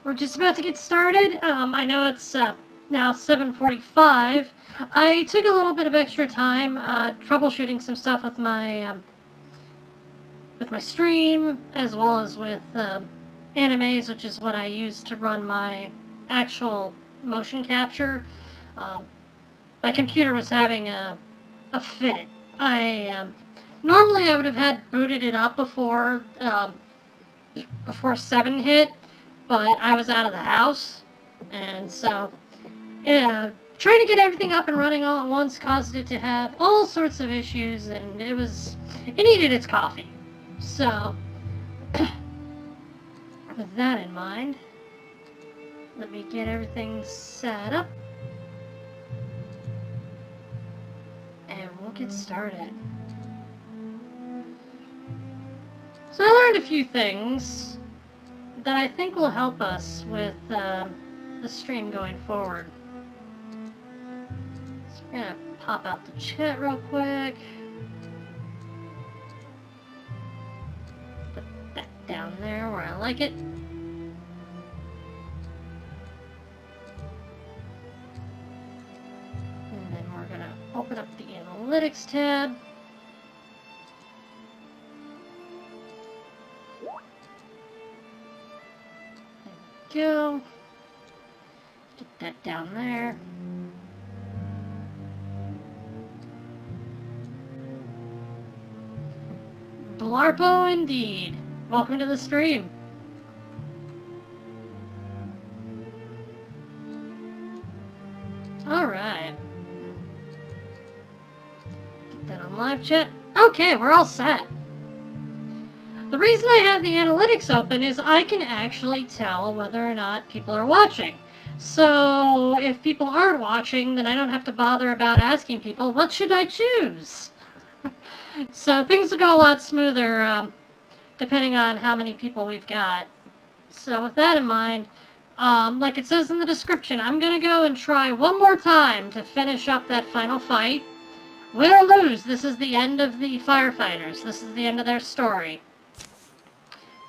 We're just about to get started. I know it's now 7:45. I took a little bit of extra time troubleshooting some stuff with my stream, as well as with Animaze, which is what I use to run my actual motion capture. My computer was having a fit. Normally I would have had booted it up before 7 hit, but I was out of the house, and so trying to get everything up and running all at once caused it to have all sorts of issues, and it needed its coffee. So with that in mind, let me get everything set up and we'll get started. So I learned a few things that I think will help us with the stream going forward. So we're gonna pop out the chat real quick. Put that down there where I like it. And then we're gonna open up the Analytics tab. Go. Get that down there. Blarpo indeed. Welcome to the stream. Alright. Get that on live chat. Okay, we're all set. The reason I have the analytics open is I can actually tell whether or not people are watching. So if people aren't watching, then I don't have to bother about asking people, what should I choose? So things will go a lot smoother depending on how many people we've got. So with that in mind, like it says in the description, I'm going to go and try one more time to finish up that final fight. Win or lose, this is the end of the Firefighters. This is the end of their story.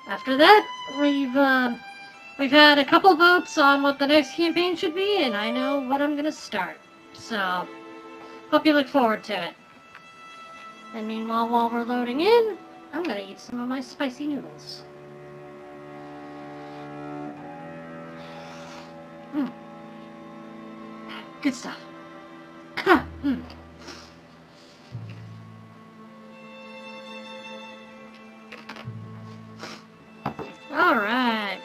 After that, we've had a couple votes on what the next campaign should be, and I know what I'm gonna start. So, hope you look forward to it. And meanwhile, while we're loading in, I'm gonna eat some of my spicy noodles. Good stuff. Alright.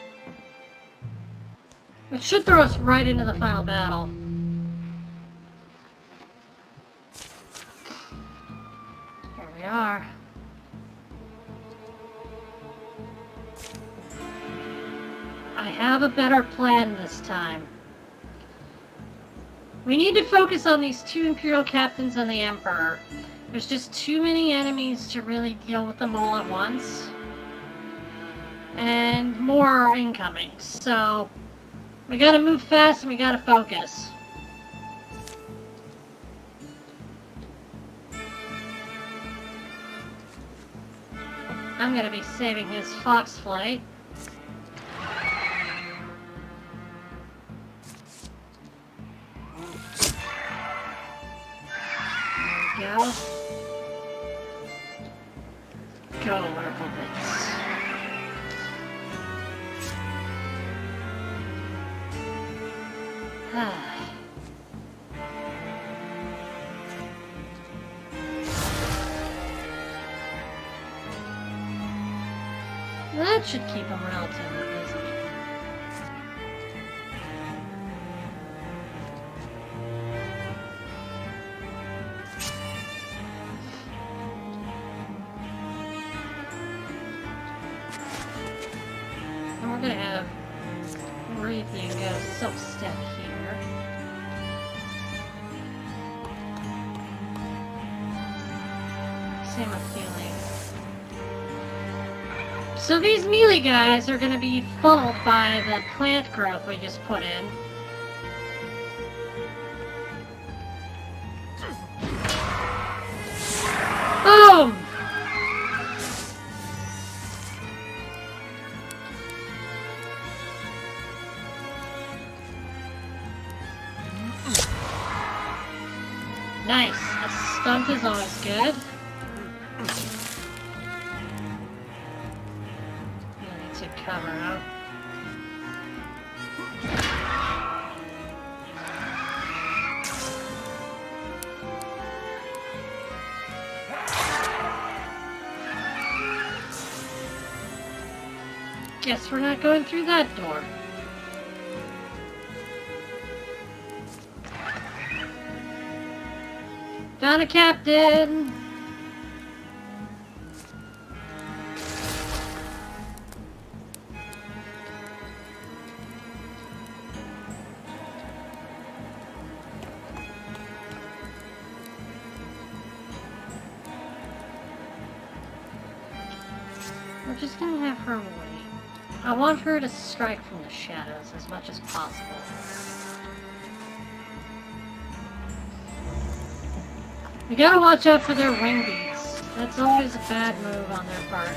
It should throw us right into the final battle. Here we are. I have a better plan this time. We need to focus on these two Imperial Captains and the Emperor. There's just too many enemies to really deal with them all at once. And more are incoming, so we gotta move fast and we gotta focus. I'm gonna be saving his fox flight. There we go. Go, wonderful bits. That should keep him relatively busy. And we're gonna have Raytheon go self-step here. Same with feeling. So these melee guys are going to be funneled by the plant growth we just put in. Boom! Nice. A stunt is always good. I need to cover up. Guess we're not going through that door. Found a captain! We're just gonna have her wait. I want her to strike from the shadows as much as possible. We gotta watch out for their wing beats. That's always a bad move on their part.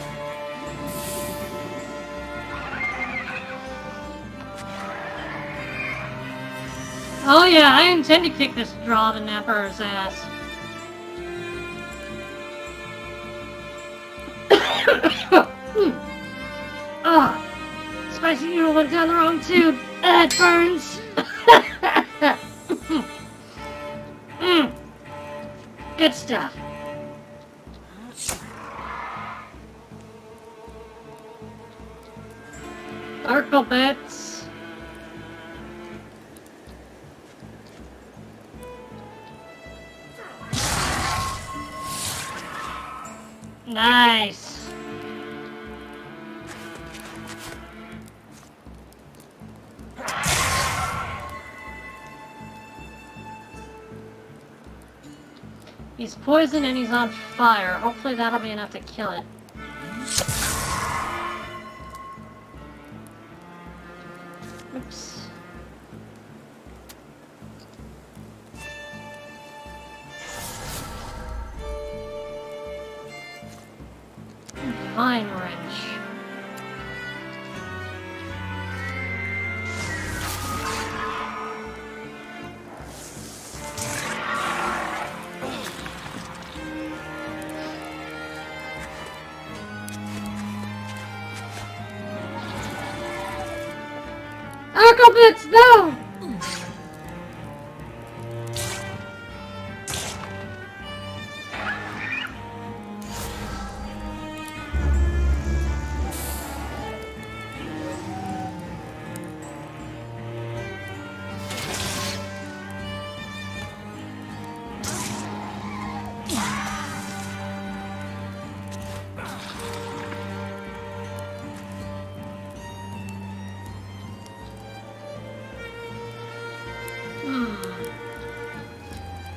Oh yeah, I intend to kick this draw in Emperor's ass. Ah, spicy noodle went down the wrong tube. It burns. Good stuff. Arkle bits. Nice. He's poisoned and he's on fire. Hopefully that'll be enough to kill it. Oops. Vine wrench. Arkle bits, no!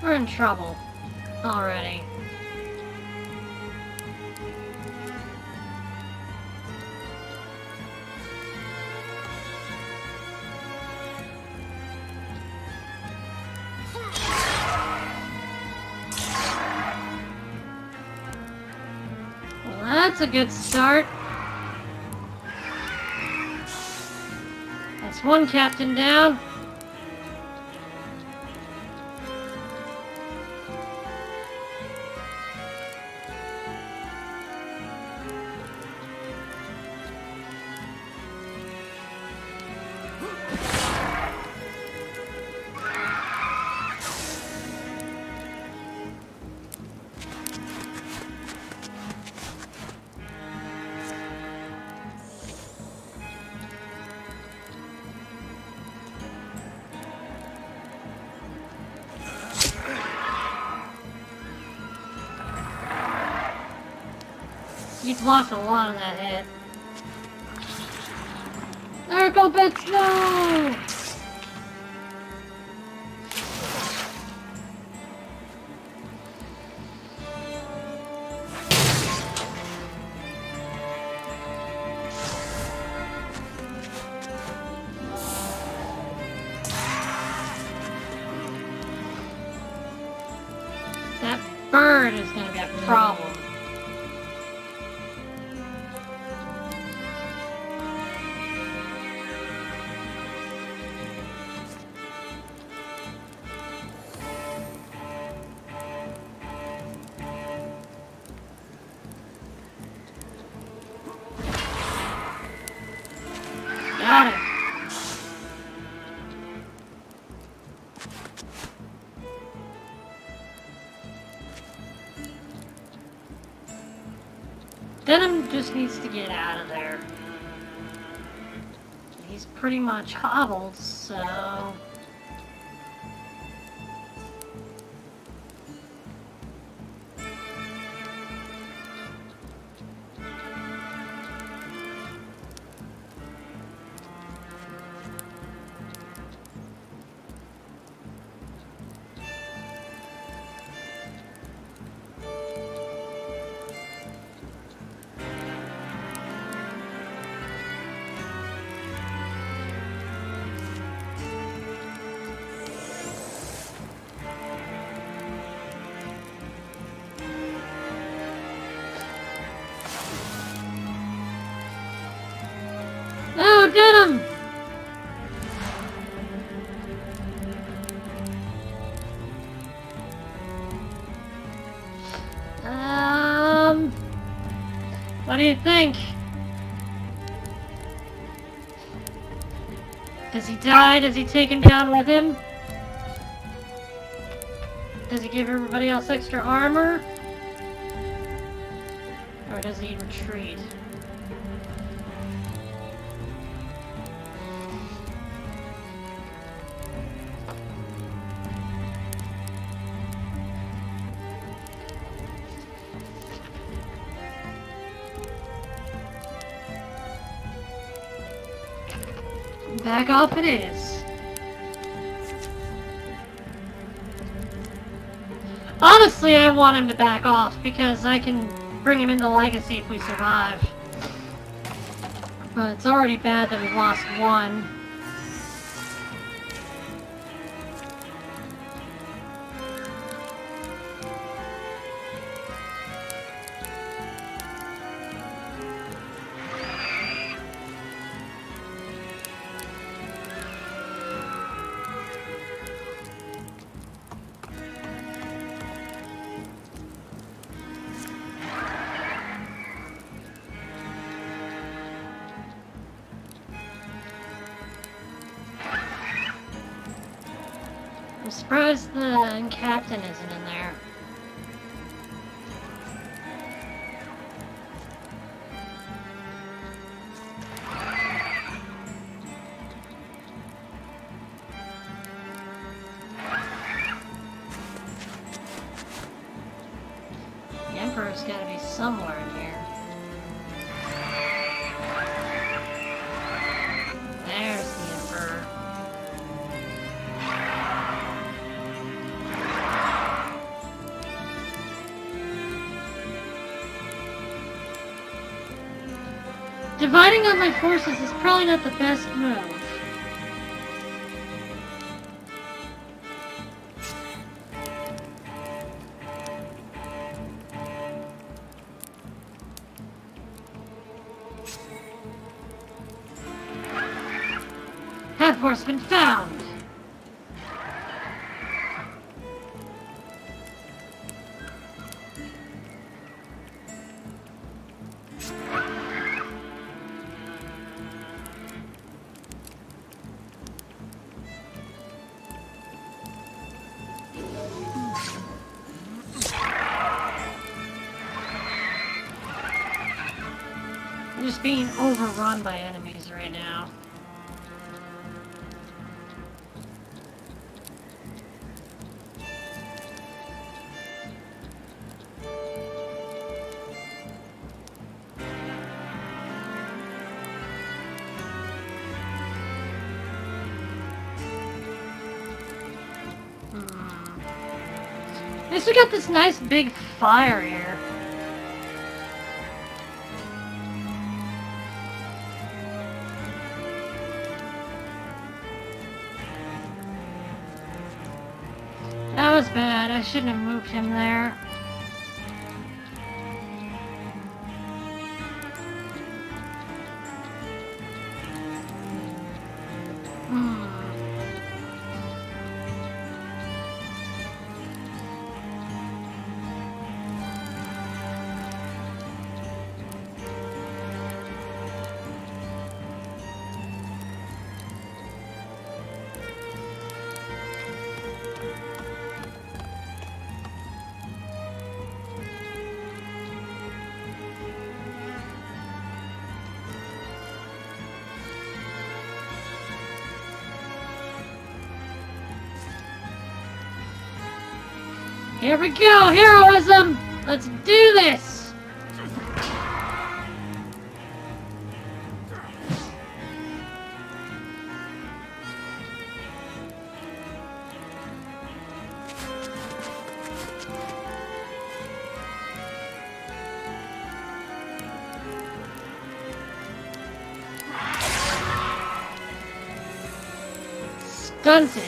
We're in trouble already. Well, that's a good start. That's one captain down. You blocked a lot of that hit. Arkle bits, no! That bird is gonna be a problem. needs to get out of there. He's pretty much hobbled, so... Oh, get him! What do you think? Does he die? Does he take him down with him? Does he give everybody else extra armor? Or does he retreat? Back off it is. Honestly, I want him to back off because I can bring him into Legacy if we survive. But it's already bad that we lost one. I'm surprised the captain isn't in there. The Emperor's gotta be somewhere in here. There's the Emperor. Dividing up my forces is probably not the best move. Half horseman found! I'm just being overrun by enemies right now. At least we got this nice big fire here. That was bad. I shouldn't have moved him there. Here we go! Heroism! Let's do this! Stunted.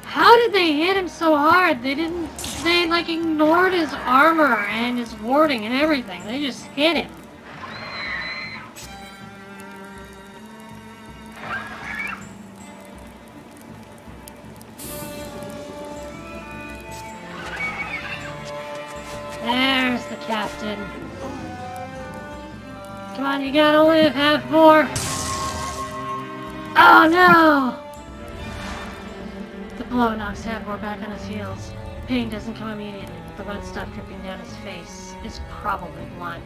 How did they hit him so hard? They like ignored his armor and his warding and everything. They just hit him. There's the captain. Come on, you gotta live, half more. Oh no! The blow knocks Halfmore back on his heels. Pain doesn't come immediately, but the blood stopped dripping down his face. It's probably blood.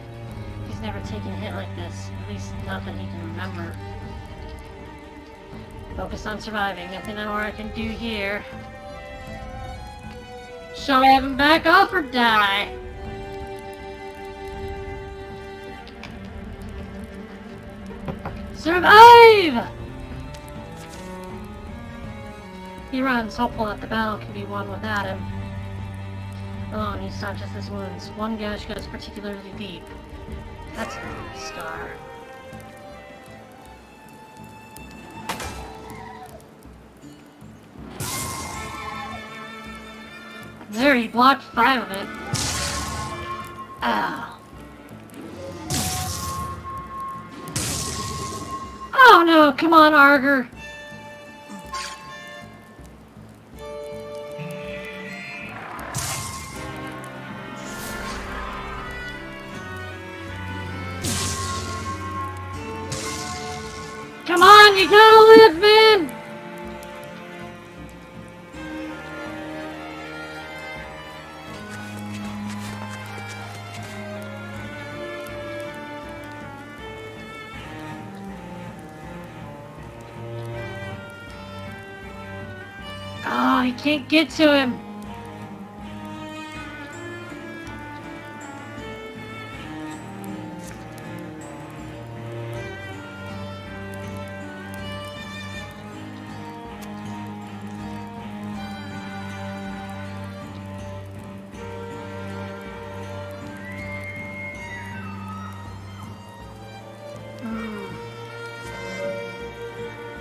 He's never taken a hit like this, at least not that he can remember. Focus on surviving, nothing more I can do here. Shall we have him back off or die? Survive! He runs, hopeful that the battle can be won without him. Alone, he's not just his wounds. One gash goes particularly deep. That's a scar. There, he blocked 5 of it. Ow. Oh no, come on, Arger. Come on, you gotta live, man! Oh, he can't get to him.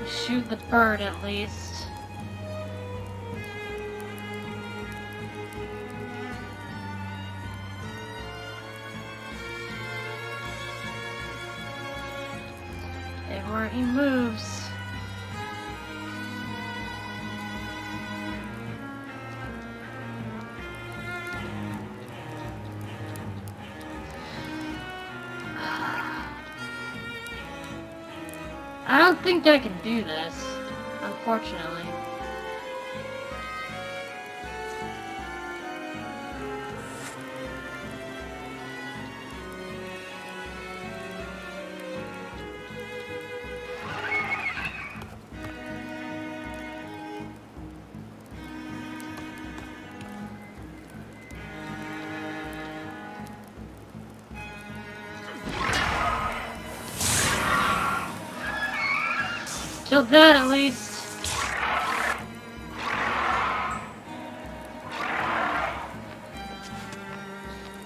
Shoot the bird at least. Everywhere he moves. I don't think I can do this, unfortunately. Killed that at least.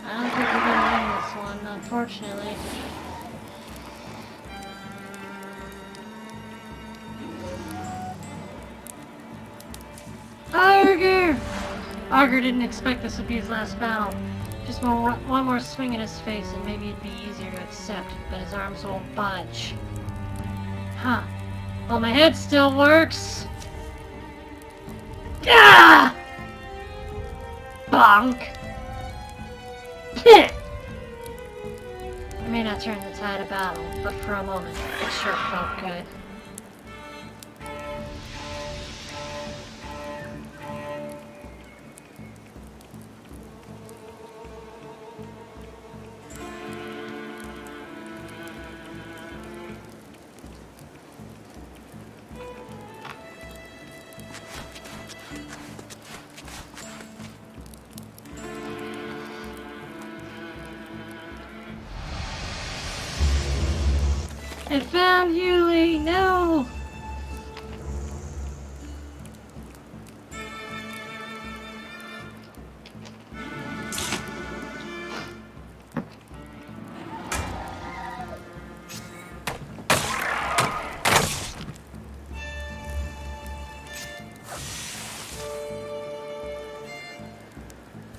I don't think we're gonna win this one, unfortunately. Arger! Arger didn't expect this would be his last battle. Just one more swing in his face and maybe it'd be easier to accept, but his arms won't budge. Huh. Well, my head still works. Ah! Bonk. I may not turn the tide of battle, but for a moment, it sure felt good. It found Yuli! No!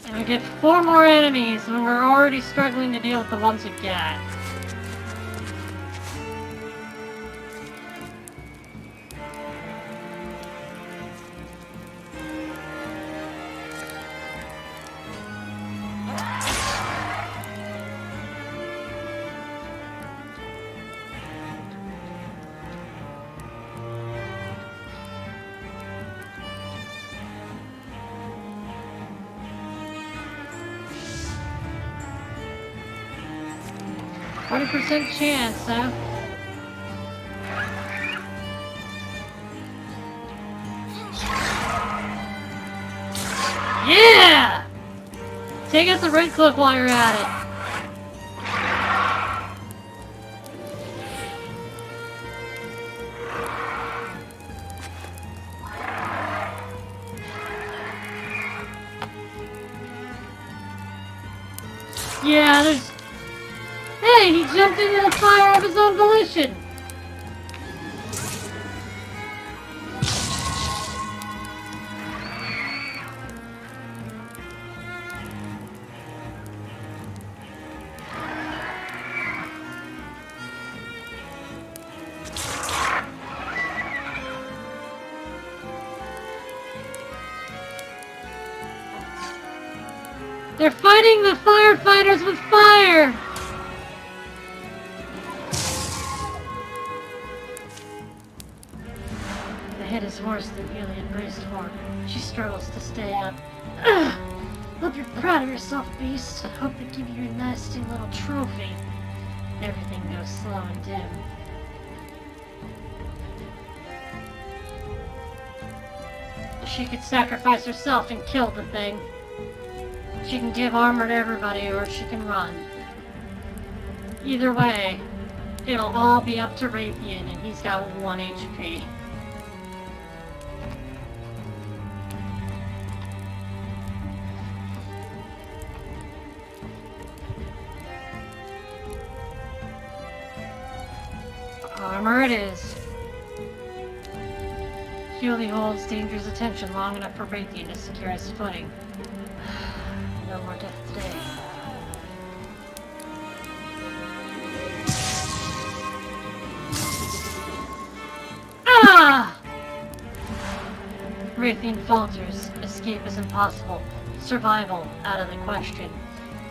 And we get 4 more enemies when we're already struggling to deal with the ones we got. %40 chance, huh? Yeah! Take out the red cloak while you're at it. Yeah, there's... Hey, he jumped into the fire of his own volition! They're fighting the firefighters with fire! The head is worse than Yuli embraced for. She struggles to stay up. Ugh. Hope you're proud of yourself, Beast. Hope they give you a nasty little trophy. Everything goes slow and dim. She could sacrifice herself and kill the thing. She can give armor to everybody, or she can run. Either way, it'll all be up to Raytheon, and he's got 1 HP. Armor it is. Yuli holds danger's attention long enough for Raytheon to secure his footing. No more death today. Ah! Raytheon falters. Escape is impossible. Survival out of the question.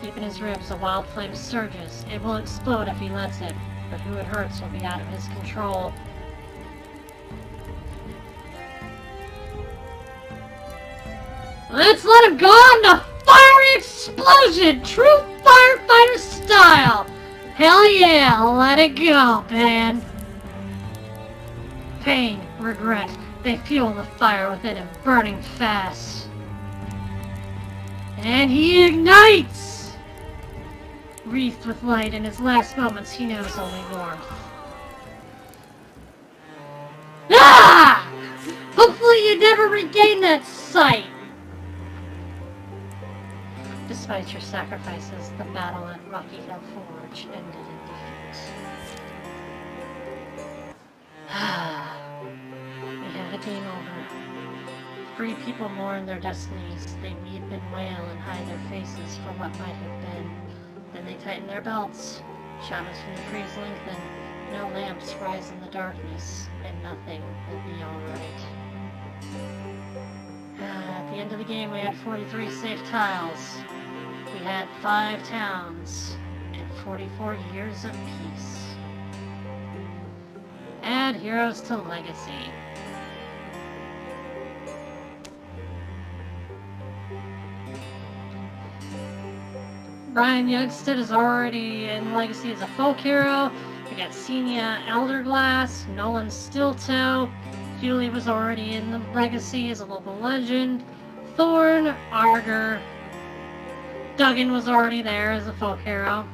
Deep in his ribs, a wild flame surges. It will explode if he lets it, but who it hurts will be out of his control. Let's let him go on the fiery explosion! True firefighter style! Hell yeah, let it go, man! Pain, regret, they fuel the fire within him, burning fast. And he ignites! Wreathed with light, in his last moments he knows only warmth. Ah! Hopefully you never regain that sight! Despite your sacrifices, the battle at Rocky Hill Forge ended in defeat. We had a game over. Free people mourn their destinies. They weep and wail and hide their faces for what might have been. Then they tighten their belts. Shadows from the trees lengthen. No lamps rise in the darkness, and nothing will be alright. At the end of the game, we had 43 safe tiles. We had 5 towns, and 44 years of peace. Add heroes to Legacy. Brian Youngstead is already in Legacy as a folk hero. We got Xenia Elderglass, Nolan Stilto. Julie was already in the Legacy as a local legend. Thorn, Arger. Duggan was already there as a folk hero.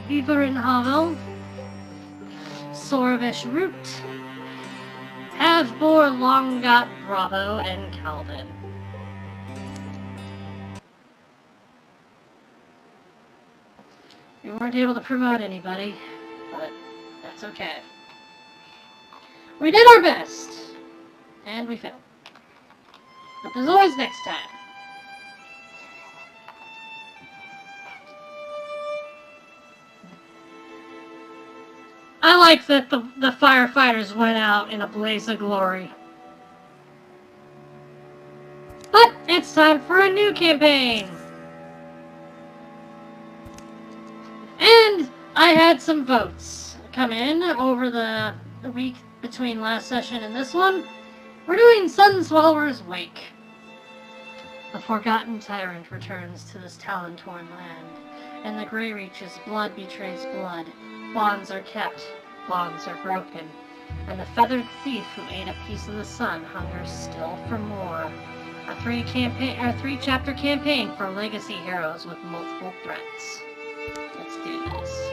Beaver and Havel. Sorvish Root, Havbor, Longot, Bravo, and Calvin. We weren't able to promote anybody, but that's okay. We did our best, and we failed. But there's always next time. I like that the firefighters went out in a blaze of glory. But it's time for a new campaign! And I had some votes come in over the week between last session and this one. We're doing Sunswallower's Wake. The forgotten tyrant returns to this talon-torn land, and the Grey Reach's blood betrays blood. Bonds are kept, bonds are broken, and the feathered thief who ate a piece of the sun hungers still for more. A three-chapter campaign for legacy heroes with multiple threats. Let's do this.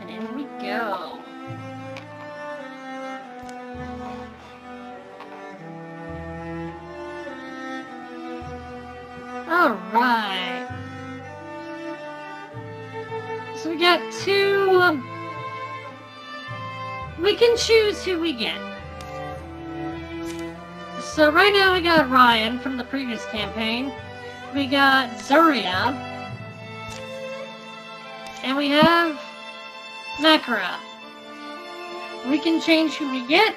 And in we go. Alright. So we got two... we can choose who we get. So right now we got Ryan from the previous campaign. We got Zuria. And we have Makara. We can change who we get,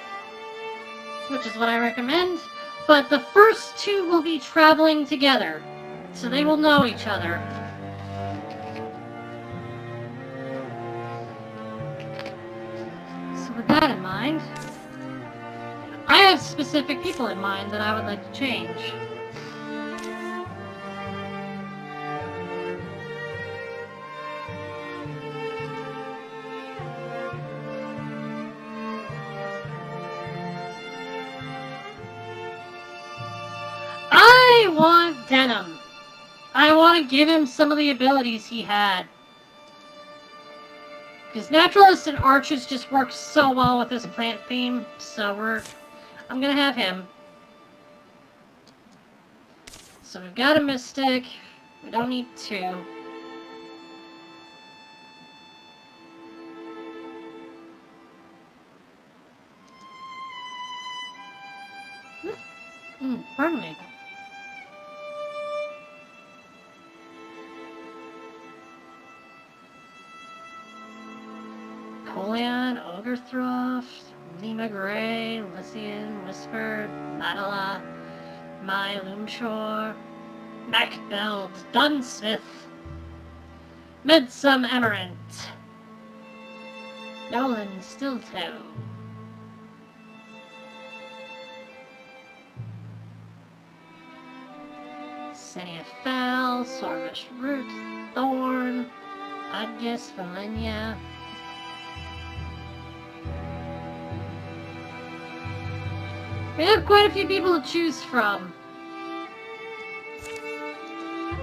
which is what I recommend. But the first two will be traveling together, so they will know each other. So with that in mind, I have specific people in mind that I would like to change. I want Denim. I want to give him some of the abilities he had. Because Naturalist and Archers just work so well with this plant theme, so I'm gonna have him. So we've got a Mystic. We don't need two. Pardon me. Polion, Ogretroth, Lima Gray, Lycian, Whisper, Madala, Mai Loomshore, Macbeld, Dunsmith, Midsum Amarant, Nolan Stilltoe, Senia Fel, Sorvish Root, Thorn, Adgus Valenia. We have quite a few people to choose from.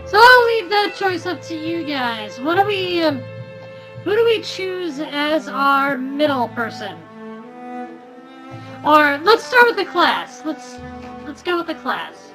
So I'll leave that choice up to you guys. What do we, who do we choose as our middle person? Or let's start with the class. Let's go with the class.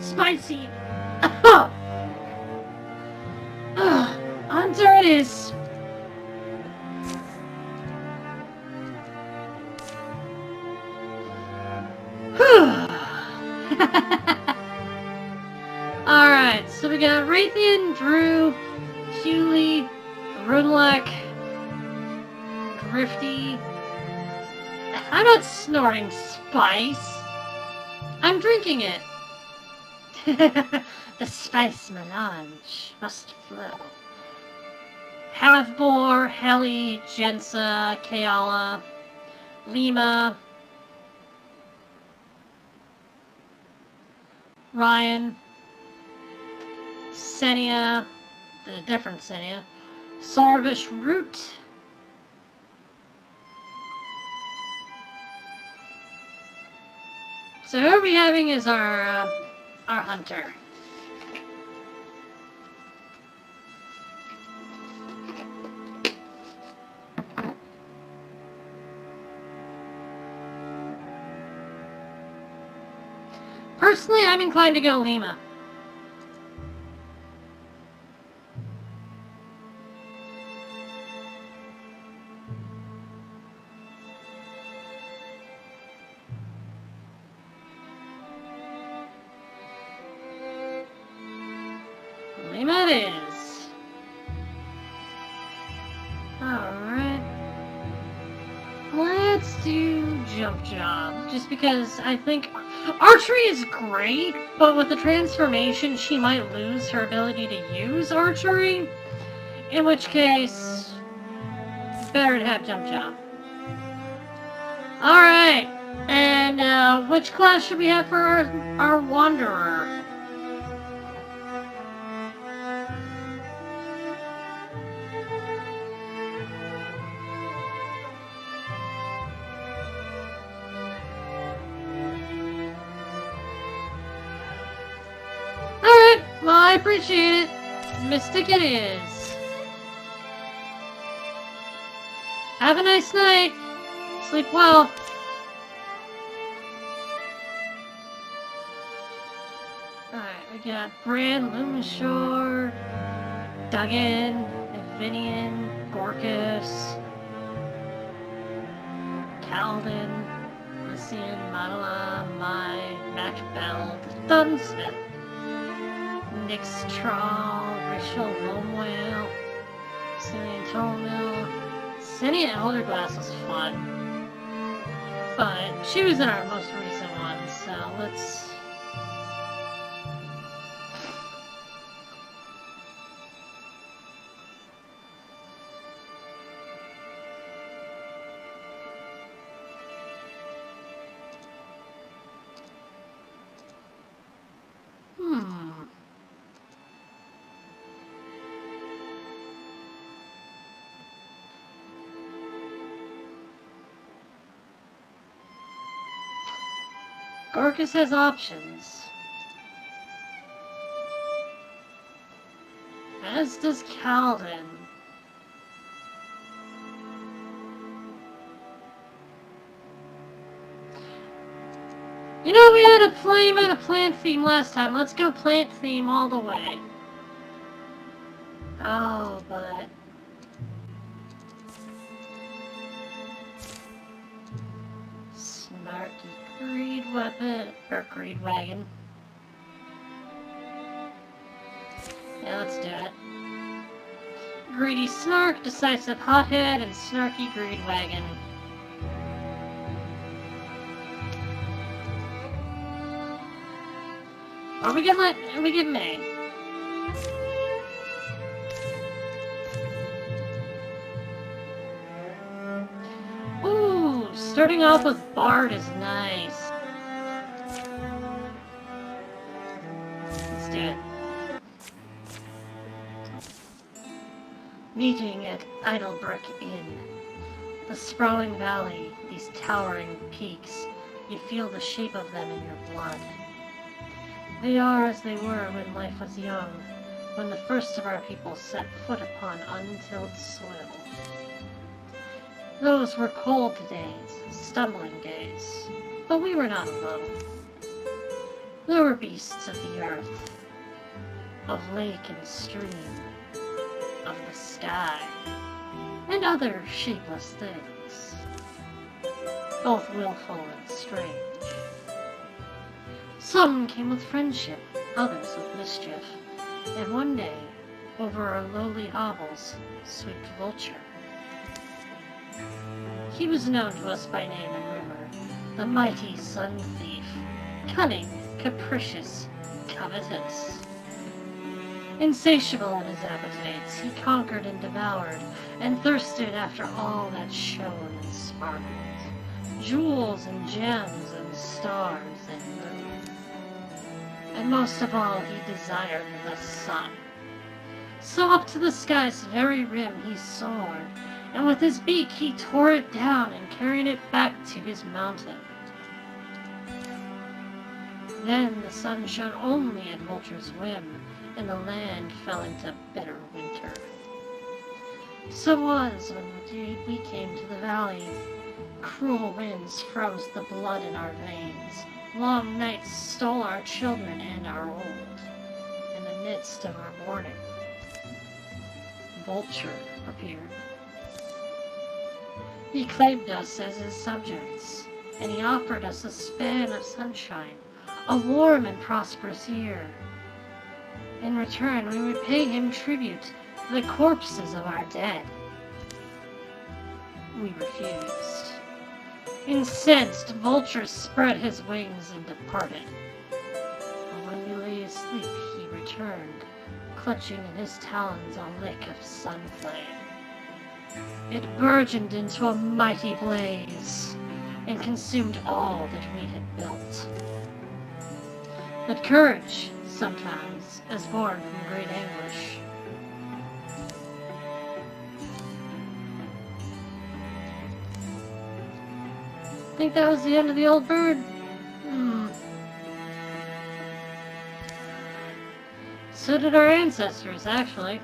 Spicy. Hunter it is. Alright, so we got Raytheon, Drew, Hewley, Runelek, Grifty. I'm not snorting spice. I'm drinking it. The spice melange must flow. Halvbor, Heli, Jensa, Keala, Lima, Ryan, Senia, the different Senia, Sarvish Root, so who are we having as our hunter? Personally, I'm inclined to go Lima. Lima it is. Alright. Let's do jump job. Just because I think archery is great, but with the transformation she might lose her ability to use archery. In which case, it's better to have jump job. Alright. And which class should we have for our wanderer? Well, I appreciate it. Mystic it is. Have a nice night. Sleep well. Alright, we got Bran, Lumishore, Duggan, Evinian, Gorkus, Calvin, Lycian, Madala, Mai, Macbell, Dunsmith. Nyx Trawl, Rachel Lomewhale, Cillian Tolmill. Senia Elderglass was fun, but she was in our most recent one, so let's... Gorkus has options. As does Calvin. You know, we had a plant theme last time. Let's go plant theme all the way. Oh, but... Snarky greed weapon, or greed wagon. Yeah, let's do it. Greedy snark, decisive hothead, and snarky greed wagon. Or we get May. Ooh, starting off with Bard is nice. Let's do it. Meeting at Idlebrook Inn. The sprawling valley, these towering peaks, you feel the shape of them in your blood. They are as they were when life was young, when the first of our people set foot upon untilled soil. Those were cold days, stumbling days, but we were not alone. There were beasts of the earth, of lake and stream, of the sky, and other shapeless things, both willful and strange. Some came with friendship, others with mischief, and one day, over our lowly hovels, swept Vulture. He was known to us by name and rumor, the mighty sun thief, cunning, capricious, covetous. Insatiable in his appetites, he conquered and devoured, and thirsted after all that shone and sparkled. Jewels and gems and stars and moons. And most of all, he desired the sun. So up to the sky's very rim he soared, and with his beak he tore it down and carried it back to his mountain. Then the sun shone only at Vulture's whim, and the land fell into bitter winter. So was when we came to the valley. Cruel winds froze the blood in our veins. Long nights stole our children and our old. In the midst of our mourning, Vulture appeared. He claimed us as his subjects, and he offered us a span of sunshine, a warm and prosperous year. In return, we would pay him tribute to the corpses of our dead. We refused. Incensed, Vulture spread his wings and departed. But when we lay asleep, he returned, clutching in his talons a lick of sun flame. It burgeoned into a mighty blaze, and consumed all that we had built. But courage, sometimes, is born from great anguish. Think that was the end of the old bird? So did our ancestors, actually.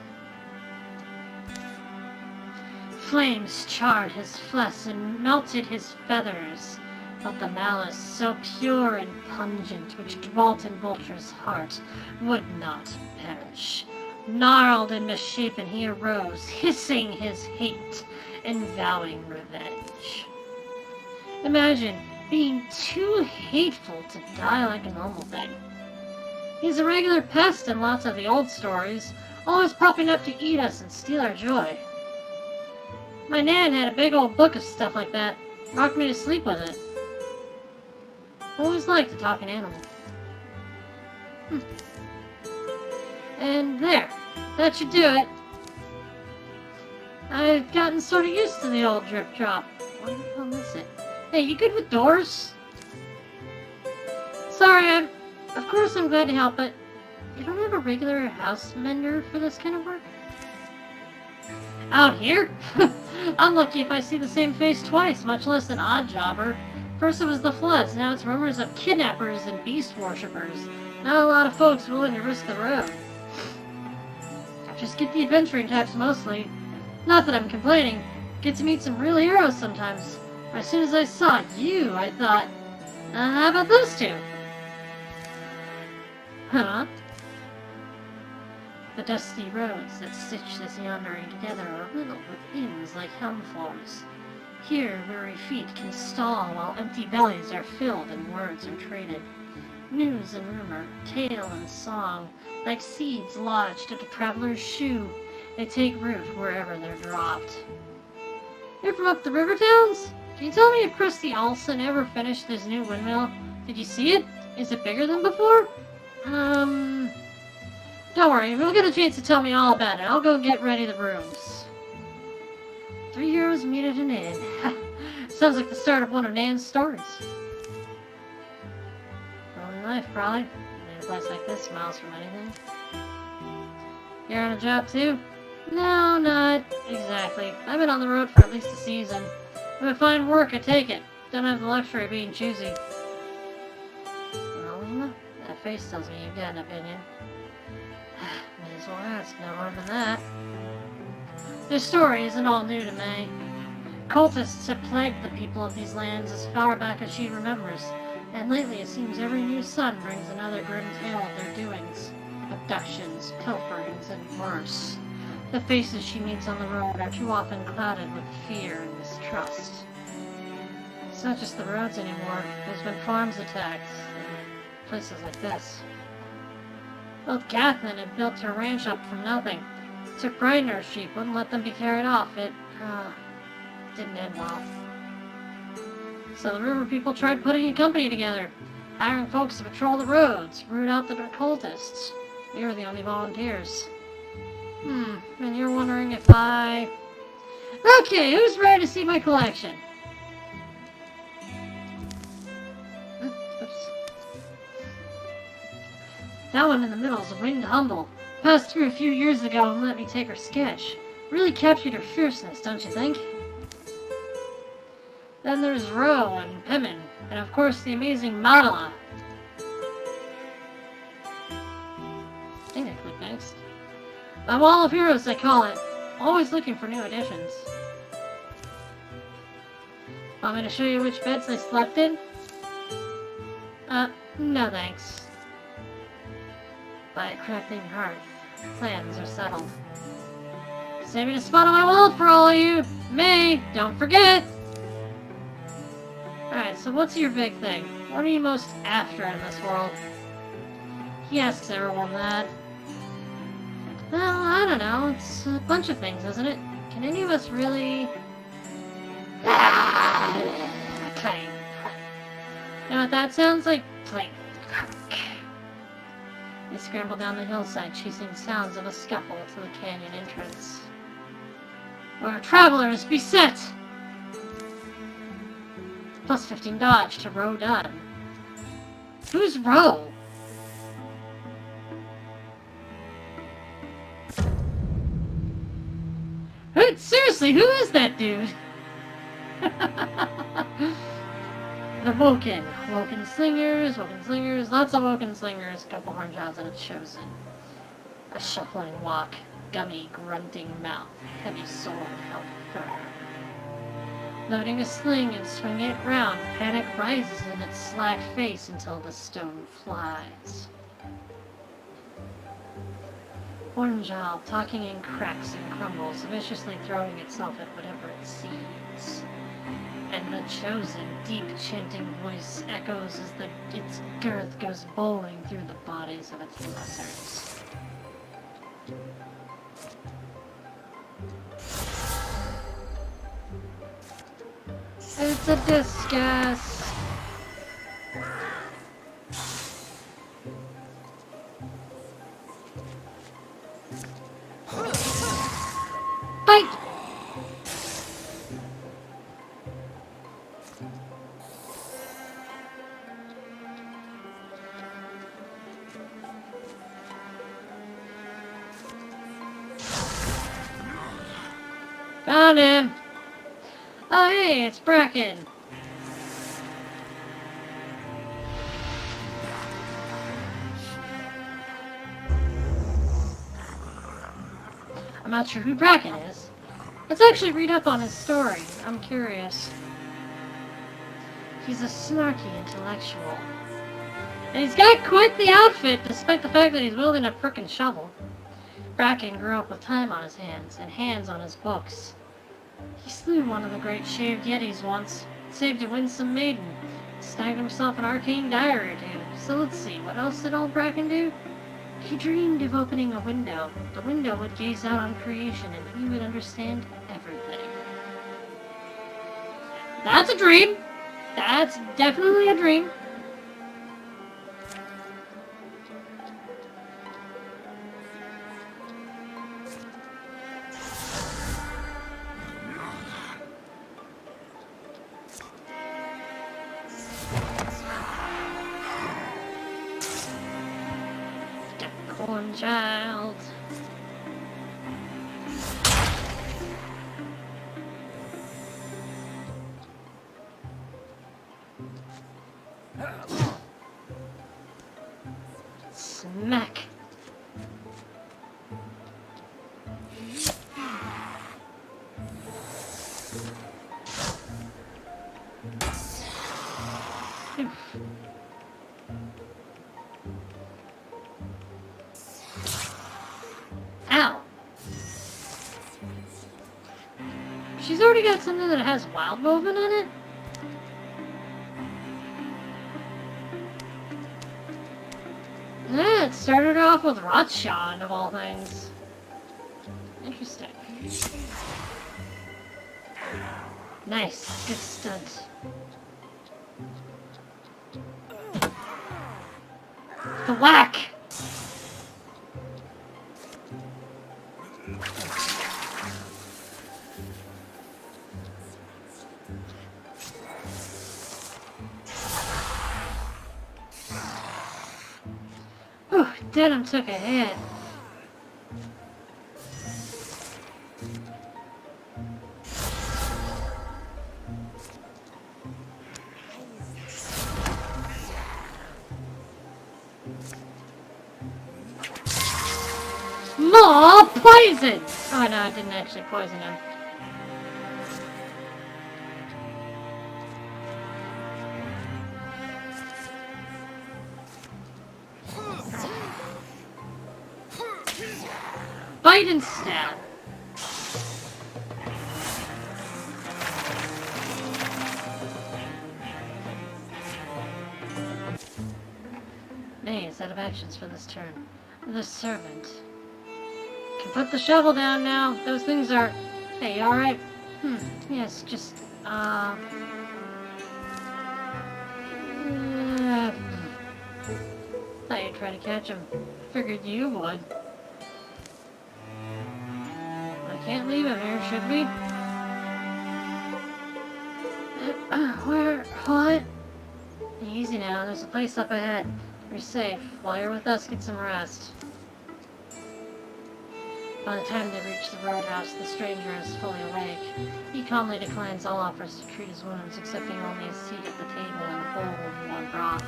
Flames charred his flesh and melted his feathers, but the malice, so pure and pungent, which dwelt in Vulture's heart, would not perish. Gnarled and misshapen he arose, hissing his hate and vowing revenge. Imagine being too hateful to die like a normal thing. He's a regular pest in lots of the old stories, always popping up to eat us and steal our joy. My nan had a big old book of stuff like that, rocked me to sleep with it. Always liked a talking animal. And there, that should do it. I've gotten sort of used to the old drip drop. Wonder if I'll miss it. Hey, you good with doors? Sorry, of course I'm glad to help, but you don't have a regular house mender for this kind of work? Out here? I'm lucky if I see the same face twice, much less an odd jobber. First it was the floods, now it's rumors of kidnappers and beast worshippers. Not a lot of folks willing to risk the road. Just get the adventuring types mostly. Not that I'm complaining. Get to meet some real heroes sometimes. As soon as I saw you, I thought, how about those two? Huh? The dusty roads that stitch this yandering together are riddled with inns like helm floors. Here, weary feet can stall while empty bellies are filled and words are traded. News and rumor, tale and song, like seeds lodged at a traveler's shoe, they take root wherever they're dropped. You're from up the river towns? Can you tell me if Krusty Olsen ever finished this new windmill? Did you see it? Is it bigger than before? Don't worry, we'll get a chance to tell me all about it. I'll go get ready the rooms. 3 heroes meet at an inn. Sounds like the start of one of Nan's stories. Lonely life, probably. In a place like this, miles from anything. You're on a job too? No, not exactly. I've been on the road for at least a season. If I find work, I take it. Don't have the luxury of being choosy. Well, Lima, that face tells me you've got an opinion. May as well ask, no more than that. This story isn't all new to May. Cultists have plagued the people of these lands as far back as she remembers, and lately it seems every new sun brings another grim tale of their doings. Abductions, pilferings, and worse. The faces she meets on the road are too often clouded with fear and mistrust. It's not just the roads anymore. There's been farms attacked, and places like this. Both Gathman had built her ranch up from nothing. Took pride in her sheep, wouldn't let them be carried off. It, didn't end well. So the river people tried putting a company together. Hiring folks to patrol the roads, root out the cultists. You're the only volunteers. And you're wondering if I... Okay, who's ready to see my collection? Oops. That one in the middle is a winged humble. Passed through a few years ago and let me take her sketch. Really captured her fierceness, don't you think? Then there's Ro and Pimin, and of course the amazing Marla. I think I click next. My wall of heroes, I call it. Always looking for new additions. Want me to show you which beds I slept in? No thanks. By a crackling hearth, plans are settled. Saving a spot on my wall for all of you! May, don't forget! Alright, so what's your big thing? What are you most after in this world? He asks everyone that. Well, I don't know. It's a bunch of things, isn't it? Can any of us really... Clang. You know what that sounds like? Clang. They scramble down the hillside, chasing sounds of a scuffle to the canyon entrance. Where travelers beset! Plus 15 dodge to Ro done. Who's Ro? Seriously, who is that dude? The Woken. Woken slingers, lots of Woken slingers, couple horn jobs and a chosen. A shuffling walk, gummy, grunting mouth, heavy sword held firm. Loading a sling and swinging it round, panic rises in its slack face until the stone flies. Hornjaw, talking in cracks and crumbles, viciously throwing itself at whatever it sees. And the chosen, deep chanting voice echoes as its girth goes bowling through the bodies of its lessers. It's a discus! Bite! Found him! Oh hey, it's Bracken! I'm not sure who Bracken is. Let's actually read up on his story. I'm curious. He's a snarky intellectual. And he's got quite the outfit, despite the fact that he's wielding a frickin' shovel. Bracken grew up with time on his hands, and hands on his books. He slew one of the great shaved yetis once, saved a winsome maiden, snagged himself an arcane diary or two. So let's see, what else did old Bracken do? He dreamed of opening a window. The window would gaze out on creation, and he would understand everything. That's a dream! That's definitely a dream. Corn child. Smack. Ow! She's already got something that has wild movement on it? Yeah, it started off with Rothschild of all things. Interesting. Nice. Good stunt. The whack! Ooh, Denim took a hit. More poison! Oh no, I didn't actually poison him. Bite and stab. Maze out of actions for this turn. The servant. Can put the shovel down now. Those things are... Hey, you alright? Yes, just, Thought you'd try to catch him. Figured you would. I can't leave him here, should we? Where? What? Easy now, there's a place up ahead. You're safe. While you're with us, get some rest. By the time they reach the roadhouse, the stranger is fully awake. He calmly declines all offers to treat his wounds, accepting only a seat at the table and a bowl of warm broth.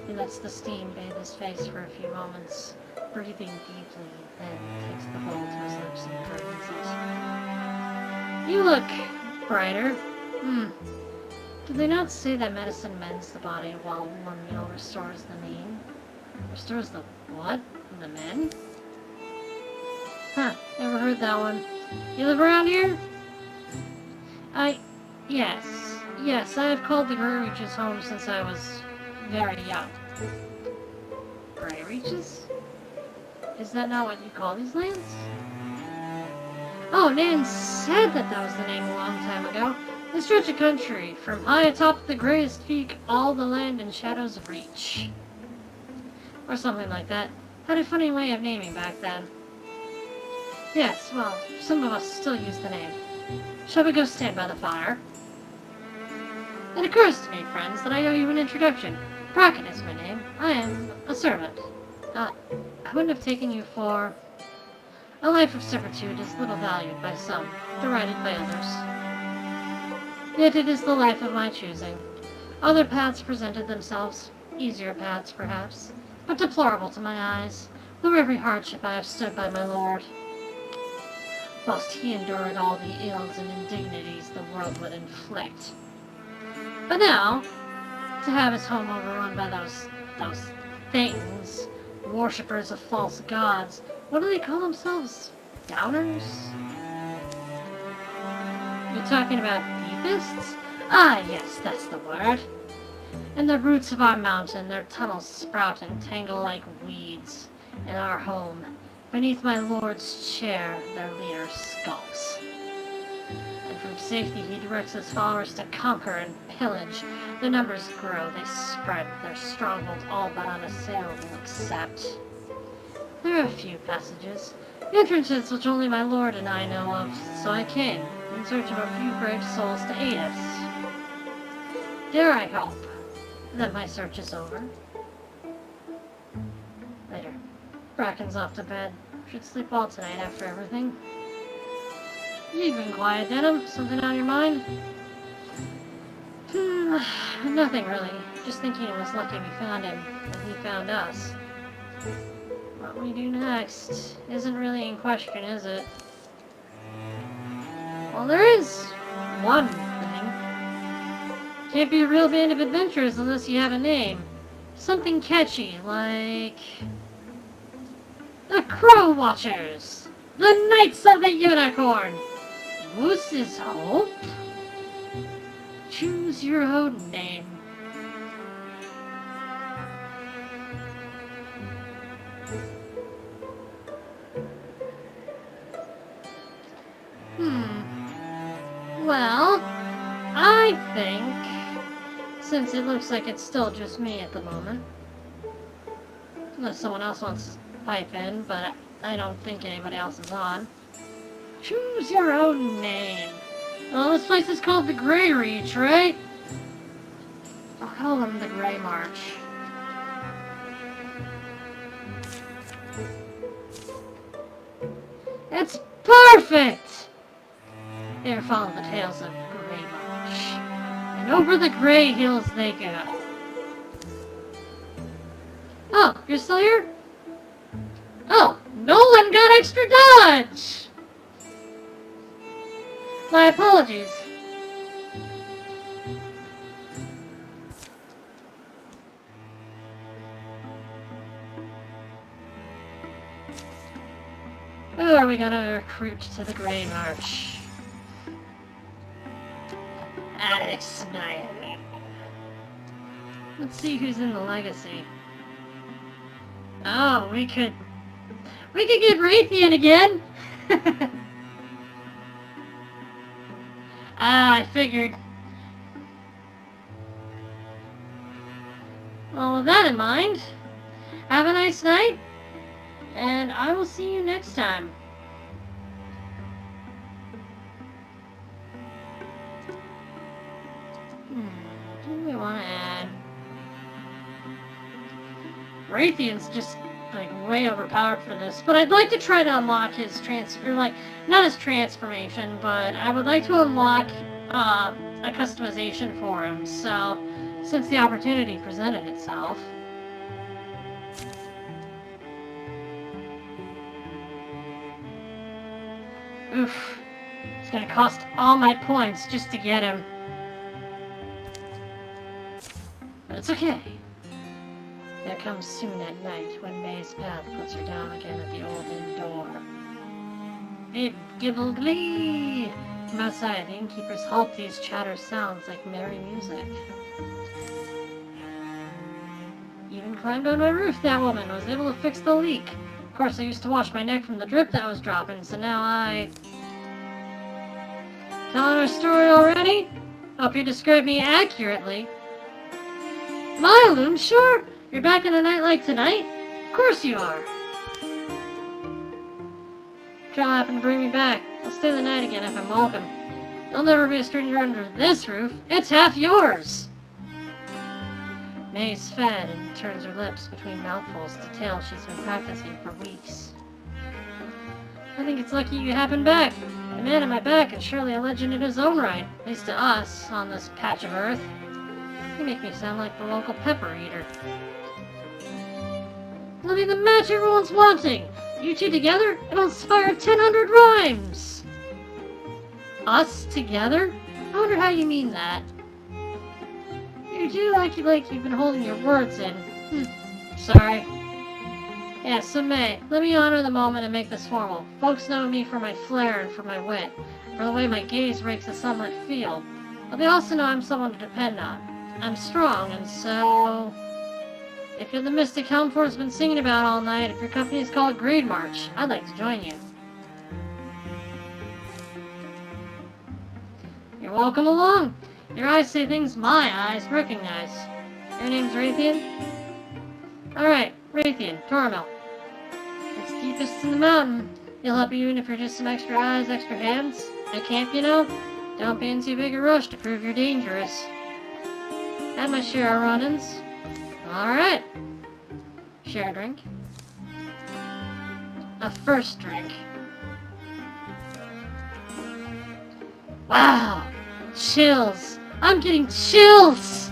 He lets the steam bathe his face for a few moments, breathing deeply, then takes the bowl to his lips and grazes. You look brighter. Do they not say that medicine mends the body while one meal restores the name? Restores the what? The men? Huh, never heard that one. You live around here? Yes, I have called the Grey Reaches home since I was very young. Grey Reaches? Is that not what you call these lands? Oh, Nan said that was the name a long time ago. They stretch of country, from high atop the greyest peak, all the land and shadows reach. Or something like that. Had a funny way of naming back then. Yes, well, some of us still use the name. Shall we go stand by the fire? It occurs to me, friends, that I owe you an introduction. Bracken is my name. I am a servant. I wouldn't have taken you for... A life of servitude is little valued by some, derided by others. Yet it is the life of my choosing. Other paths presented themselves, easier paths perhaps, but deplorable to my eyes. Through every hardship I have stood by my lord, whilst he endured all the ills and indignities the world would inflict. But now, to have his home overrun by those things, worshippers of false gods, what do they call themselves? Downers? You're talking about deepists? Ah, yes, that's the word. In the roots of our mountain, their tunnels sprout and tangle like weeds. In our home, beneath my lord's chair, their leader skulks. And from safety, he directs his followers to conquer and pillage. Their numbers grow, they spread, their stronghold all but unassailable except... There are a few passages, entrances which only my lord and I know of, so I came, in search of a few brave souls to aid us. Dare I hope that my search is over? Later. Bracken's off to bed. Should sleep well tonight after everything. You've been quiet, Denim. Something on your mind? Nothing really. Just thinking it was lucky we found him, and he found us. What we do next isn't really in question, is it? Well, there is one thing. Can't be a real band of adventurers unless you have a name. Something catchy, like... The Crow Watchers! The Knights of the Unicorn! Moose's Hope? Choose your own name. Well, I think, since it looks like it's still just me at the moment, Unless someone else wants to pipe in, but I don't think anybody else is on. Choose your own name. Well, this place is called the Grey Reach, right? I'll call them the Grey March. It's perfect! Here follow the tales of Grey March. And over the Grey Hills they go. Oh, you're still here? Oh, Nolan got extra dodge! My apologies. Who are we gonna recruit to the Grey March? Alex Snyder. Let's see who's in the Legacy. Oh, we could get Raytheon again! I figured. Well, with that in mind, have a nice night, and I will see you next time. Who do we want to add? Raytheon's just like way overpowered for this, but I'd like to try to unlock his not his transformation, but I would like to unlock a customization for him, so since the opportunity presented itself. Oof, it's gonna cost all my points just to get him. But it's okay. That comes soon at night, when May's path puts her down again at the old inn door. It gibble glee! From outside, the innkeeper's halties chatter sounds like merry music. Even climbed on my roof, that woman was able to fix the leak. Of course, I used to wash my neck from the drip that was dropping, so now I... Telling our story already? Hope you described me accurately. Mylum, sure! You're back on a night like tonight? Of course you are. Trial happened to bring me back. I'll stay the night again if I'm welcome. There'll never be a stranger under this roof. It's half yours! May's fed and turns her lips between mouthfuls to tell she's been practicing for weeks. I think it's lucky you happened back. The man at my back is surely a legend in his own right, at least to us, on this patch of earth. You make me sound like the local pepper eater. It'll be the match everyone's wanting! You two together, it'll inspire 1,000 rhymes! Us together? I wonder how you mean that. You do like you've been holding your words in. Sorry. Yeah, so May, let me honor the moment and make this formal. Folks know me for my flair and for my wit, for the way my gaze rakes a sunlit field. But they also know I'm someone to depend on. I'm strong, and so... If you're the mystic Helmfort's been singing about all night, if your company is called Grey March, I'd like to join you. You're welcome along. Your eyes say things my eyes recognize. Your name's Raytheon? Alright, Raytheon, Tormel. It's deepest in the mountain. He'll help you even if you're just some extra eyes, extra hands. At camp, you know? Don't be in too big a rush to prove you're dangerous. Had my share of run-ins. Alright. Share a drink. A first drink. Wow! Chills! I'm getting chills!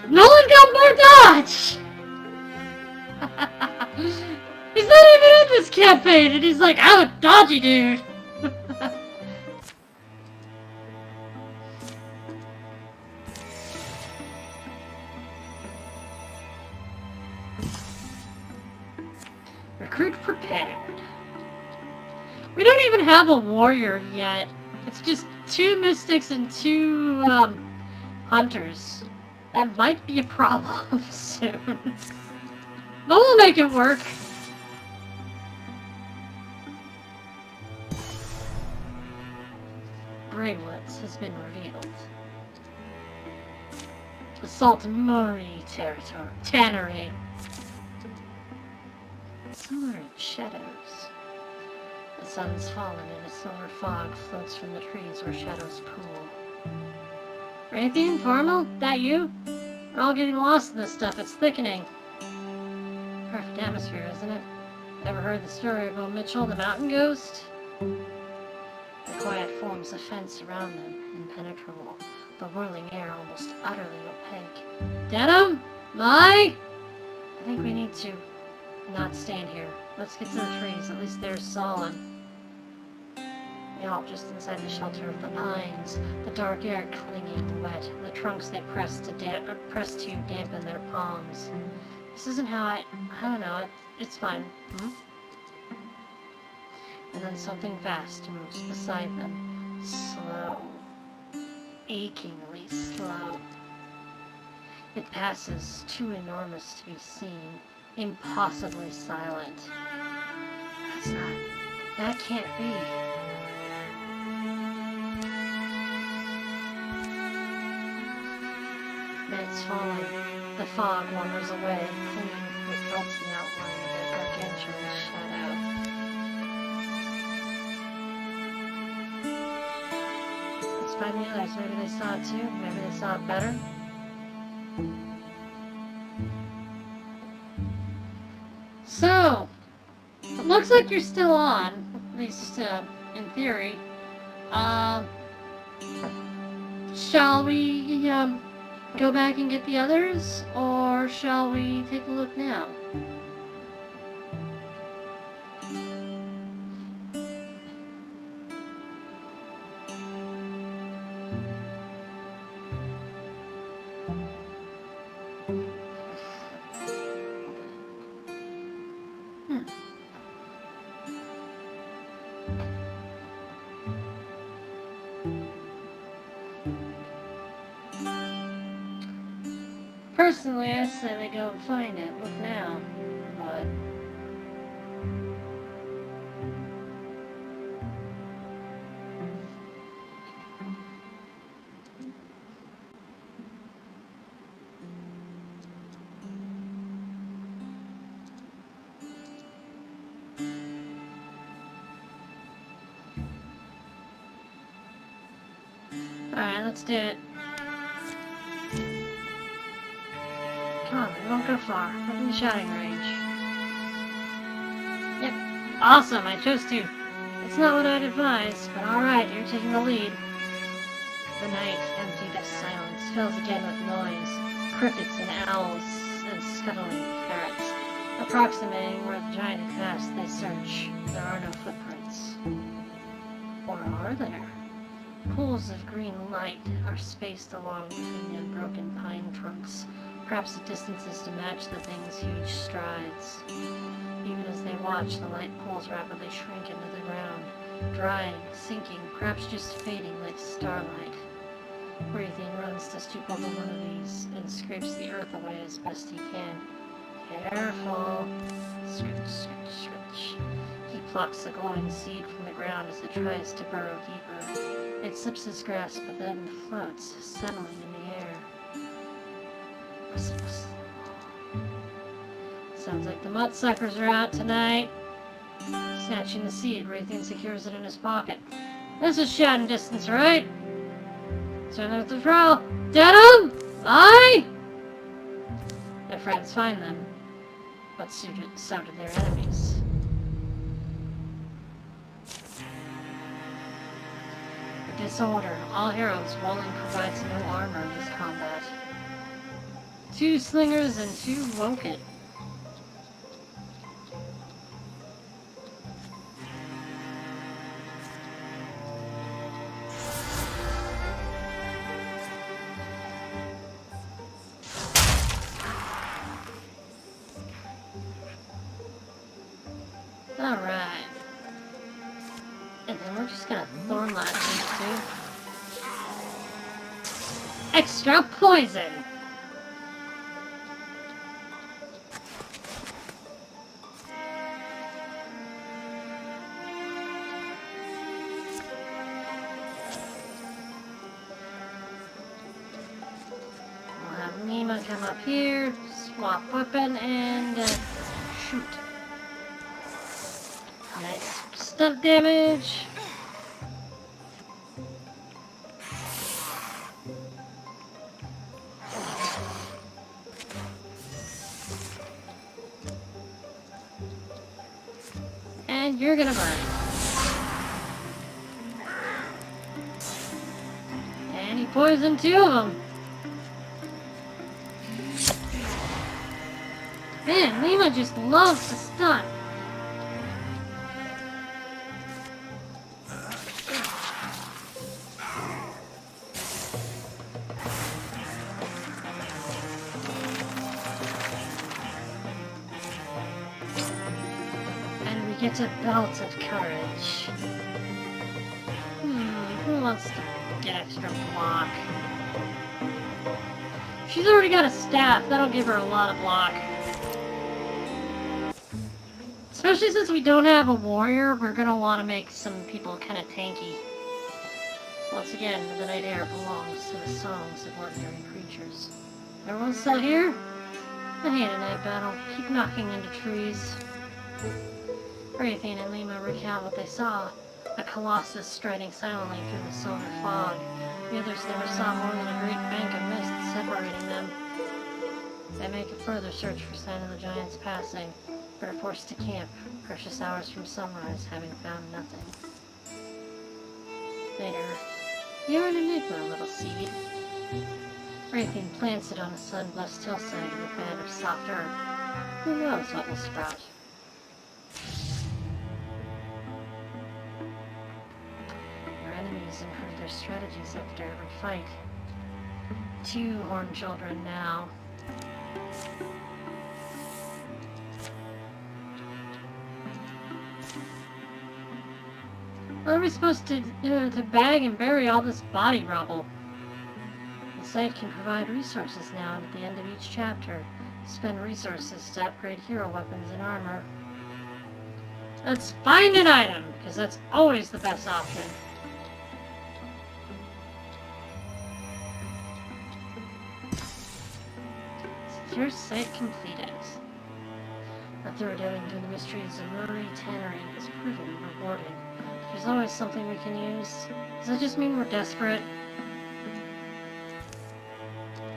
Nolan got more dodge! He's not even in this campaign, and he's like, I'm a dodgy dude! Recruit prepared. We don't even have a warrior yet. It's just 2 mystics and 2 hunters. That might be a problem soon. But we'll make it work. Brainlets has been revealed. Assault Mimori territory. Tannery. Somewhere in shadows. The sun's fallen and a silver fog floats from the trees where shadows pool. Raytheon, Formal? That you? We're all getting lost in this stuff. It's thickening. Perfect atmosphere, isn't it? Ever heard the story of old Mitchell, the mountain ghost? The quiet forms a fence around them, impenetrable. The whirling air almost utterly opaque. Denim? Mai? I think we need to not stand here. Let's get to the trees. At least they're solid. We all just inside the shelter of the pines. The dark air clinging wet. The trunks they press to dampen their palms. This isn't how I don't know. It's fine. And then something vast moves beside them. Slow. Achingly slow. It passes, too enormous to be seen. Impossibly silent. That can't be. Minutes falling. The fog wanders away, clean with melting outline of a gargantuan shadow. Let's find the others. Maybe they saw it too. Maybe they saw it better. So, it looks like you're still on, at least in theory. Shall we go back and get the others, or shall we take a look now? Personally, I say they go and find it. Look now. But alright, let's do it. Come on, we won't go far. Within the shouting range. Yep. Awesome, I chose to. It's not what I'd advise, but alright, you're taking the lead. The night, emptied of silence, fills again with noise. Crickets and owls and scuttling parrots. Approximating where the giant had passed, they search. There are no footprints. Or are there? Pools of green light are spaced along between the unbroken pine trunks. Perhaps the distances to match the thing's huge strides. Even as they watch, the light pools rapidly shrink into the ground, drying, sinking, perhaps just fading like starlight. Raytheon runs to stoop over one of these and scrapes the earth away as best he can. Careful. Scritch, scritch, scritch. He plucks a glowing seed from the ground as it tries to burrow deeper. It slips his grasp but then floats, settling in the air. Sounds like the muttsuckers are out tonight. Snatching the seed, Raytheon secures it in his pocket. This is shouting distance, right? So there's the prowl. Denim! Aye! Their friends find them, but so did their enemies. The disorder. All heroes. Walling provides no armor in this combat. 2 slingers and 2 woken. Alright. And then we're just gonna thorn lash these 2. Extra poison! gonna come up here, swap weapon, and shoot. Nice stuff damage. And you're gonna burn. And he poisoned 2 of them. Man, Lima just loves to stun. And we get a belt of courage. Who wants to get extra block? She's already got a staff. That'll give her a lot of block. Especially since we don't have a warrior, we're gonna want to make some people kind of tanky. Once again, the night air belongs to the songs of ordinary creatures. Everyone still here? I hate a night battle. Keep knocking into trees. Raytheon and Lima recount what they saw. A colossus striding silently through the silver fog. The others never saw more than a great bank of mist separating them. They make a further search for sign of the giant's passing, but are forced to camp, precious hours from sunrise, having found nothing. Later, you're an enigma, little seed. Raytheon plants it on a sun-blessed hillside in a bed of soft earth. Who knows what will sprout? Your enemies improve their strategies after every fight. 2 horned children now. What are we supposed to do to bag and bury all this body rubble? The site can provide resources now, and at the end of each chapter, spend resources to upgrade hero weapons and armor. Let's find an item, because that's always the best option. Secure site completed. A thorough delving into the mysteries of Mimori Tannery has proven rewarding. There's always something we can use. Does that just mean we're desperate?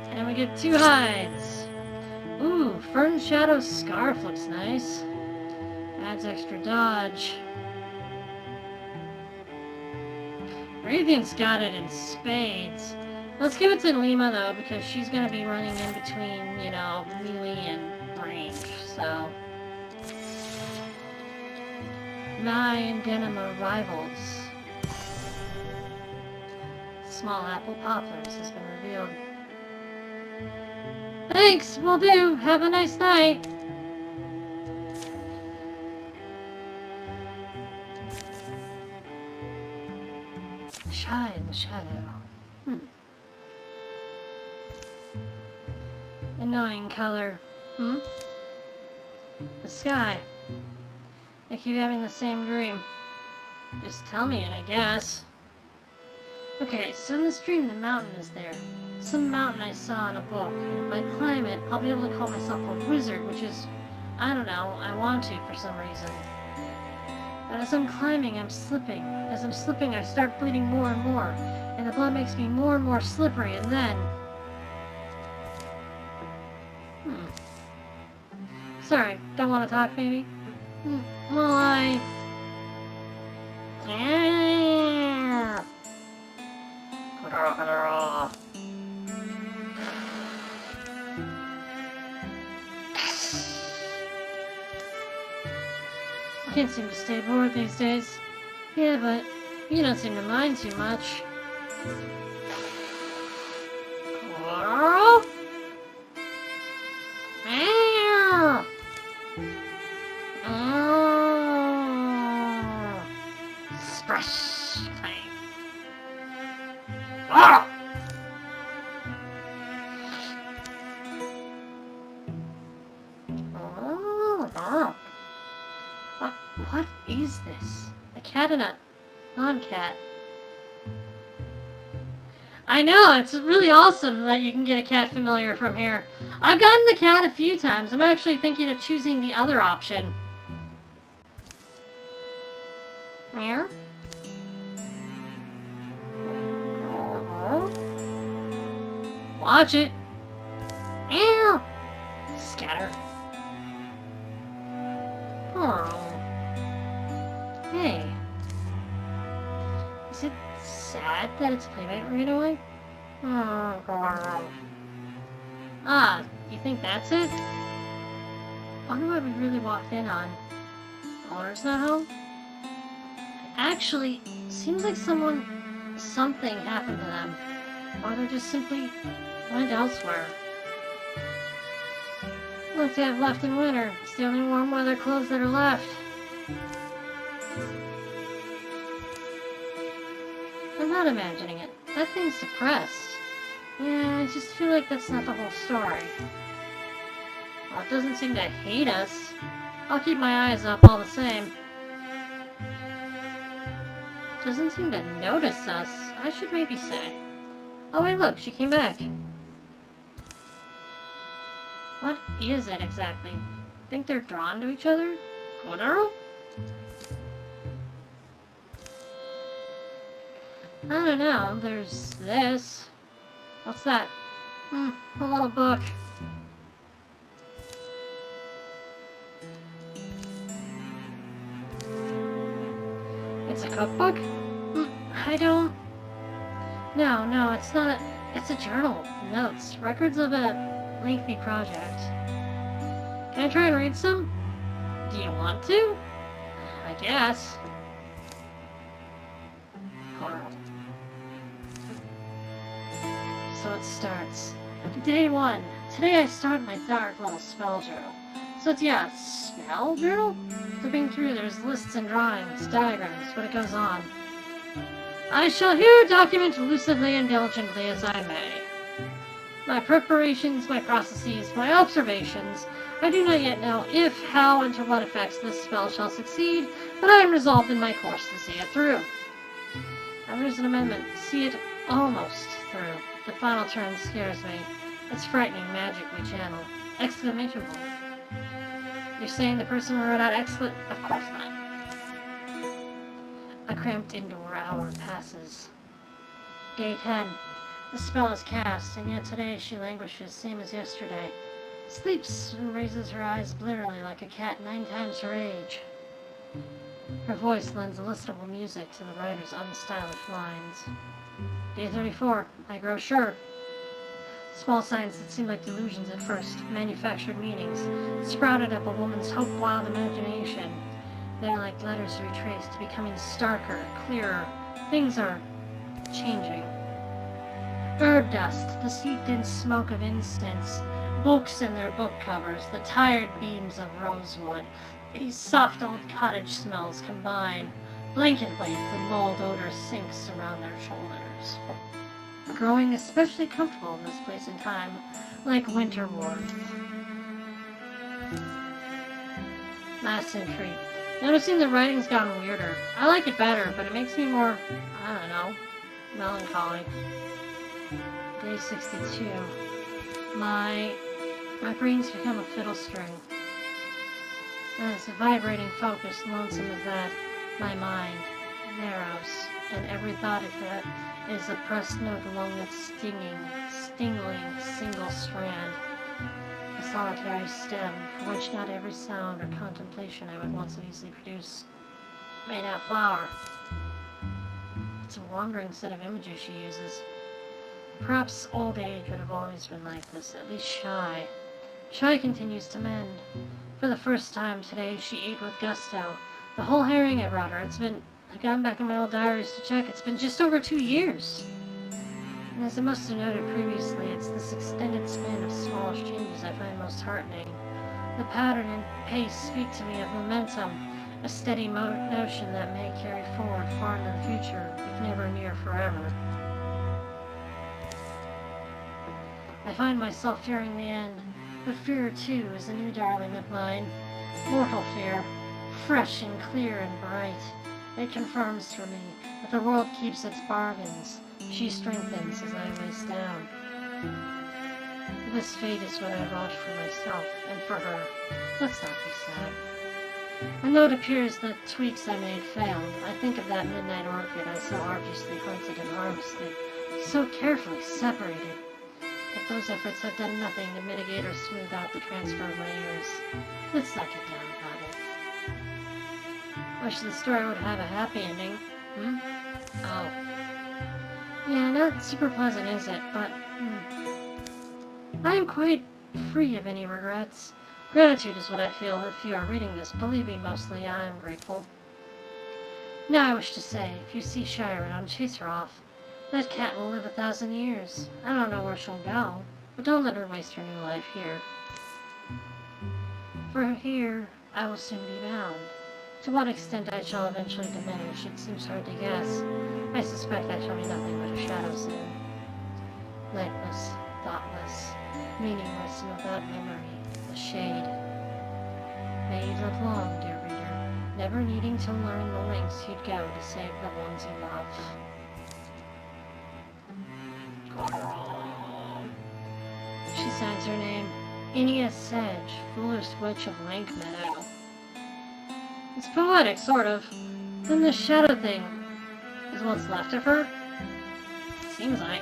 And we get 2 hides. Ooh, Fern Shadow Scarf looks nice. Adds extra dodge. Raytheon's got it in spades. Let's give it to Lima though, because she's gonna be running in between, you know, melee and range, so. 9 denim arrivals. Small apple poplars has been revealed. Thanks, will do. Have a nice night. Shy in the shadow. Annoying color. The sky. I keep having the same dream. Just tell me it, I guess. Okay, so in this dream, the mountain is there. Some mountain I saw in a book, and if I climb it, I'll be able to call myself a wizard, which is, I don't know, I want to for some reason. But as I'm climbing, I'm slipping. As I'm slipping, I start bleeding more and more, and the blood makes me more and more slippery, and then... Sorry, don't want to talk, maybe? Well, I can't seem to stay bored these days. Yeah, but you don't seem to mind too much. Splash time. What is this? A cat and a non-cat. I know, it's really awesome that you can get a cat familiar from here. I've gotten the cat a few times. I'm actually thinking of choosing the other option. Here. Watch it. Ew. Scatter. Oh. Hey. Is it sad that its playmate ran away? Oh, God. Ah, you think that's it? Wonder what we really walked in on. Owner's not home? Actually, seems like something happened to them. Or they just simply went elsewhere. Look, they have left in winter. It's the only warm weather clothes that are left. I'm not imagining it. That thing's depressed. Yeah, I just feel like that's not the whole story. Well, it doesn't seem to hate us. I'll keep my eyes up all the same. Doesn't seem to notice us. I should maybe say. Oh wait, look, she came back. What is it exactly? Think they're drawn to each other? Kotaro? I don't know. There's this. What's that? A little book. It's a cookbook? I don't... No, it's not. It's a journal. Notes. Records of a lengthy project. Can I try and read some? Do you want to? I guess. So it starts. Day 1. Today I start my dark little spell journal. So it's, yeah, spell journal? Flipping through, there's lists and drawings, diagrams, but it goes on. I shall here document lucidly and diligently as I may. My preparations, my processes, my observations. I do not yet know if, how, and to what effects this spell shall succeed, but I am resolved in my course to see it through. And there's an amendment. See it almost through. The final term scares me. It's frightening magic we channel. Exclamation point. You're saying the person who wrote out Of course not. A cramped indoor hour passes. Day 10. The spell is cast, and yet today she languishes, same as yesterday. Sleeps and raises her eyes blearily like a cat 9 times her age. Her voice lends illistenable music to the writer's unstylish lines. Day 34. I grow sure. Small signs that seemed like delusions at first, manufactured meanings, sprouted up a woman's hope-wild imagination. They're like letters retraced, becoming starker, clearer. Things are changing. Herb dust, the sweet-dense smoke of incense, books in their book covers, the tired beams of rosewood. These soft old cottage smells combine. Blanket weight, the mold odor sinks around their shoulders. Growing especially comfortable in this place and time, like winter warmth. Last entry. Noticing the writing's gotten weirder. I like it better, but it makes me more, I don't know, melancholy. Day 62. My brain's become a fiddle string. As a vibrating focus, lonesome as that, my mind narrows, and every thought of it is a pressed note along that stingling single strand. A solitary stem, for which not every sound or contemplation I would once have easily produced may now flower. It's a wandering set of images she uses. Perhaps old age would have always been like this, at least shy. Shy continues to mend. For the first time today, she ate with gusto. The whole herring I brought her, I've gone back in my old diaries to check, it's been just over 2 years. And as I must have noted previously, it's this extended span of smallish changes I find most heartening. The pattern and pace speak to me of momentum, a steady notion that may carry forward far into the future, if never near forever. I find myself fearing the end, but fear too is a new darling of mine. Mortal fear, fresh and clear and bright. It confirms for me that the world keeps its bargains, She strengthens as I weighs down. This fate is what I wrought for myself, and for her. Let's not be sad. And though it appears that tweaks I made failed, I think of that midnight orchid I so arduously hunted and harvested, so carefully separated. But those efforts have done nothing to mitigate or smooth out the transfer of my years. Let's not get down about it. Wish the story would have a happy ending. Oh. Yeah, not super pleasant, is it? But, I am quite free of any regrets. Gratitude is what I feel if you are reading this. Believe me, mostly I am grateful. Now I wish to say, if you see Shire, don't chase her off. That cat will live 1,000 years. I don't know where she'll go, but don't let her waste her new life here. For here, I will soon be bound. To what extent I shall eventually diminish, it seems hard to guess. I suspect I shall be nothing but a shadow soon. Lightless, thoughtless, meaningless and without memory. A shade. May you live long, dear reader, never needing to learn the lengths you'd go to save the ones you love. She signs her name, Inia Sedge, foolish witch of Lake Meadow. It's poetic, sort of. Then this shadow thing is what's left of her? Seems like.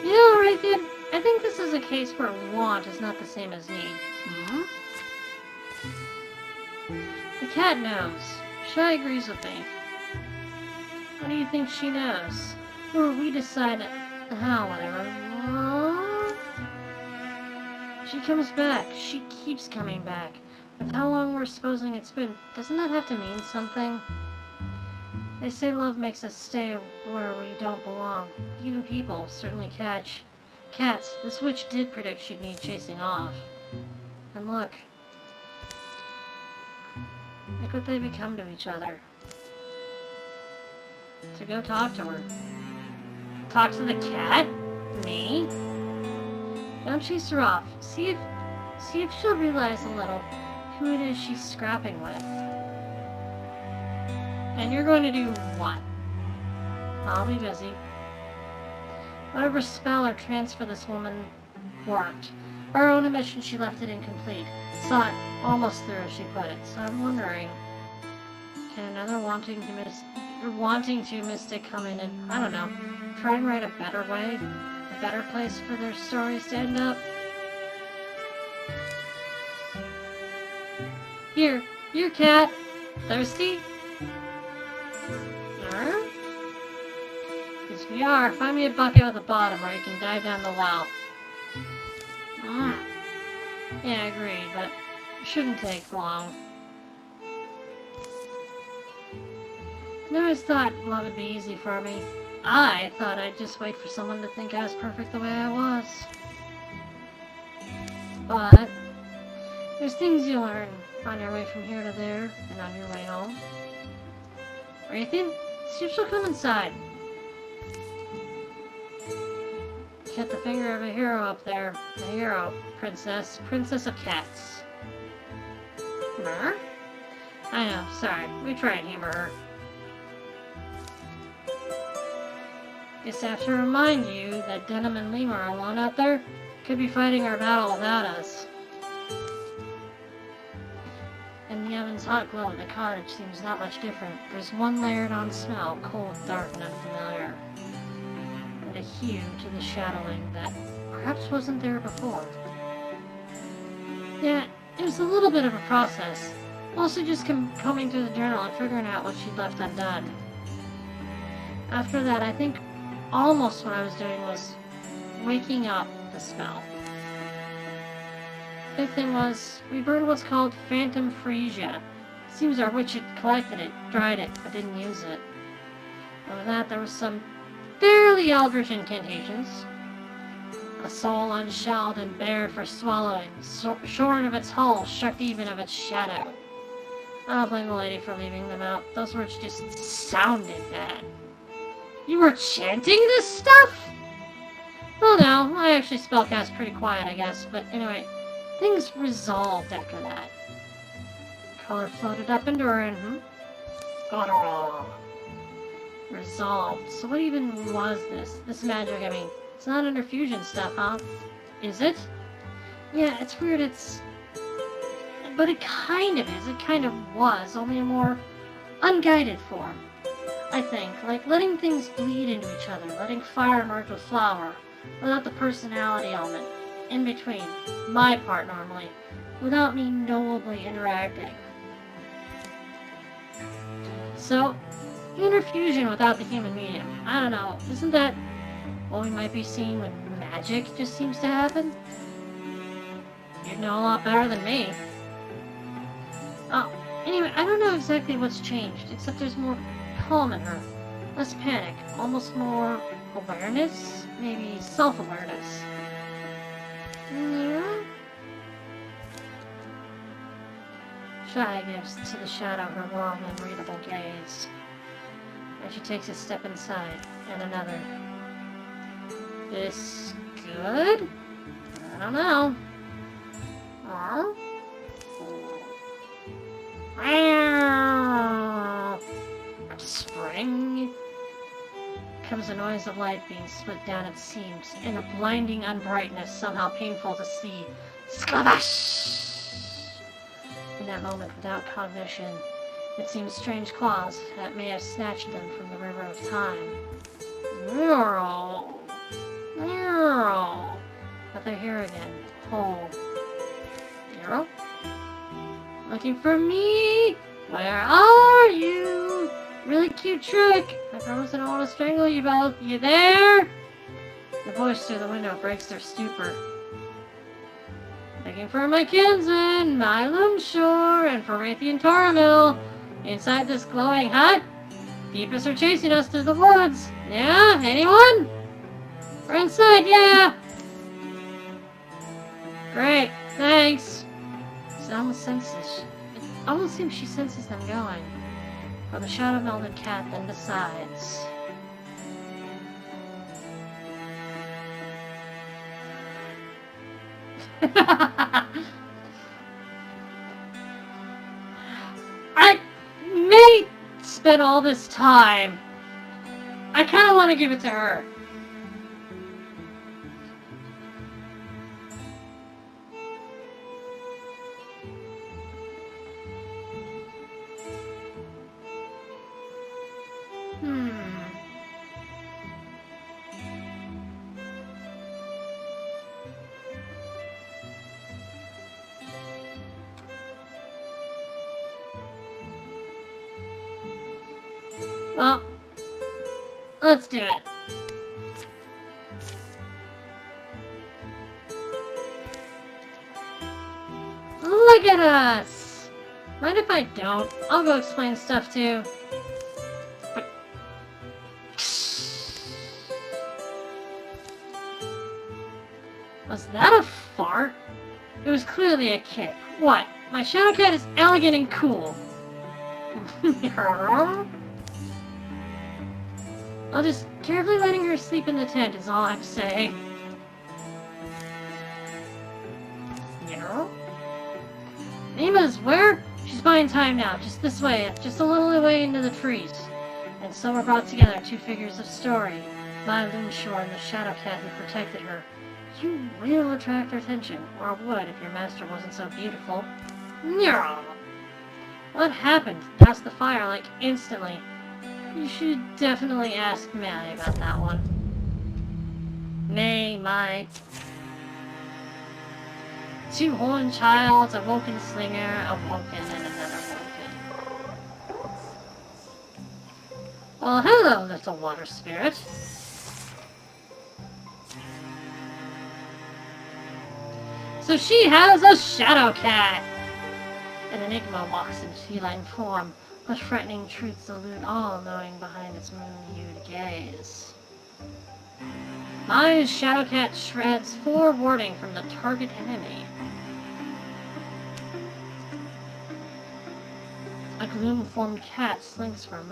You know, right, dude? I think this is a case where want is not the same as need. The cat knows. Shy agrees with me. What do you think she knows? Or we decide whatever. She comes back. She keeps coming back. With how long we're supposing it's been, doesn't that have to mean something? They say love makes us stay where we don't belong. Even people certainly catch. Cats, this witch did predict she'd need chasing off. And look. Look what they become to each other. So go talk to her. Talk to the cat? Me? Don't chase her off. See if she'll realize a little who it is she's scrapping with. And you're going to do what? I'll be busy. Whatever spell or transfer this woman worked. Her own admission she left it incomplete. Saw it almost through as she put it. So I'm wondering, can another wanting to mystic come in and, I don't know, try and write a better way? A better place for their stories to end up? Here, cat. Thirsty? Because we are. Find me a bucket at the bottom where you can dive down the well. Yeah, agreed, but it shouldn't take long. I always thought love would be easy for me. I thought I'd just wait for someone to think I was perfect the way I was. But there's things you learn on your way from here to there and on your way home. Wraithen, see if she'll come inside. Get the finger of a hero up there. A hero, princess of cats. Mer? I know, sorry. We try and humor her. Guess I have to remind you that Denim and Lima are alone out there. Could be fighting our battle without us. And the oven's hot glow at the cottage seems not much different. There's one layered on smell, cold, dark, and unfamiliar. And a hue to the shadowing that perhaps wasn't there before. Yeah, it was a little bit of a process. Also just combing through the journal and figuring out what she'd left undone. After that, I think almost what I was doing was waking up the spell. Big thing was, we burned what's called Phantom Freesia. Seems our witch had collected it, dried it, but didn't use it. And with that, there was some fairly eldritch incantations. A soul unshelled and bared for swallowing, shorn of its hull, struck even of its shadow. I don't blame the lady for leaving them out. Those words just sounded bad. You were chanting this stuff? Well, no, I actually spellcast pretty quiet, I guess. But anyway, Things resolved after that. Color floated up into her and, got it all. Resolved. So what even was this? This magic, I mean, it's not under fusion stuff, huh? Is it? Yeah, it's weird, but it kind of is. It kind of was, only a more unguided form. I think, like letting things bleed into each other, letting fire merge with flower, without the personality element, in between, my part normally, without me knowably interacting. So, interfusion without the human medium. I don't know, isn't that what we might be seeing when magic just seems to happen? You'd know a lot better than me. Oh, anyway, I don't know exactly what's changed, except there's more calm in her. Less panic, almost more awareness? Maybe self-awareness. Yeah? Shy gives to the shadow her long and readable gaze. And she takes a step inside, and another. This good? I don't know. Huh? Spring? Comes a noise of light being split down its seams, in a blinding unbrightness somehow painful to see. Sklabash! In that moment, without cognition, it seems strange claws that may have snatched them from the river of time. But they're here again, whole. Nero? Looking for me? Where are you? Really cute trick. I promise I don't want to strangle you both. You there? The voice through the window breaks their stupor. Looking for my kinsman, my Loomshore, and for Raytheon Toramill. Inside this glowing hut? Deepists are chasing us through the woods. Yeah? Anyone? We're inside, yeah! Great, thanks. It almost seems she senses them going. But the shadow-melded cat then decides. I may spend all this time. I kind of want to give it to her. Well, let's do it. Look at us! Mind if I don't? I'll go explain stuff too. But... Was that a fart? It was clearly a kick. What? My shadow cat is elegant and cool. I'll just carefully letting her sleep in the tent is all I'm saying. Yeah? Nima's where? She's buying time now, just this way, just a little way into the trees. And so we're brought together, two figures of story. My Loomshore and the shadow cat who protected her. You will attract their attention, or would if your master wasn't so beautiful. Yeah. What happened? Doused the fire like instantly. You should definitely ask May about that one. May, my... Two-horned child, a woken slinger, a woken and another woken. Well, hello, little water spirit. So she has a shadow cat! An enigma walks in feline form. But frightening truths elude all knowing behind its moon-hued gaze. My shadow cat shreds forewarning from the target enemy. A gloom-formed cat slinks where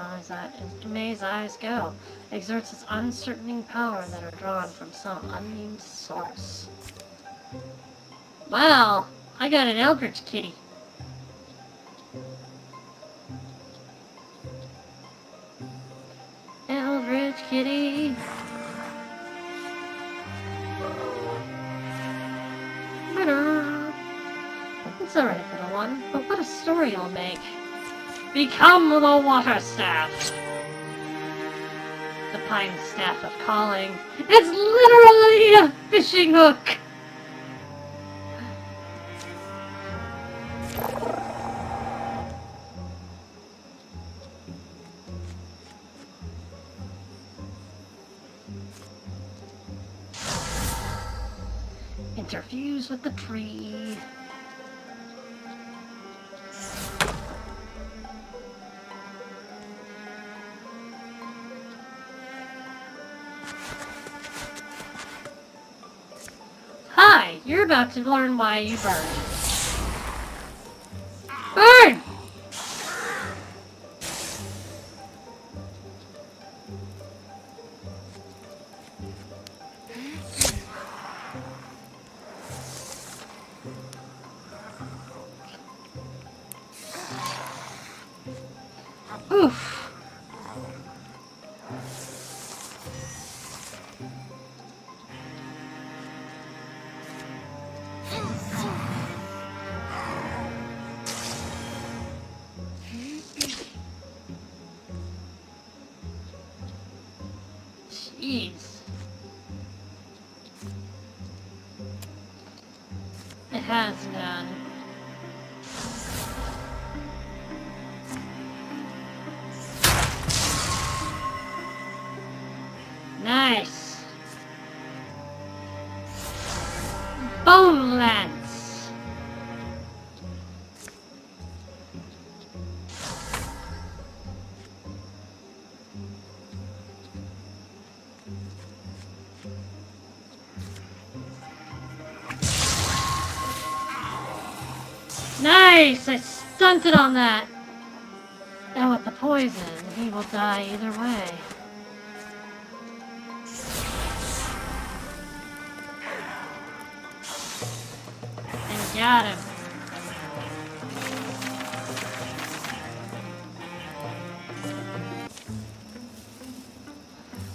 May's eyes go, exerts its uncertaining power that are drawn from some unnamed source. Well, I got an eldritch kitty. Eldritch kitty. It's alright, little one, but what a story you'll make. Become the water staff. The pine staff of calling. It's literally a fishing hook. Interfuse with the tree. Hi, you're about to learn why you burn. Burn! Oof. Jeez. It has none. Nice. Bone lance. Nice! I stunted on that! And with the poison, he will die either way. And got him.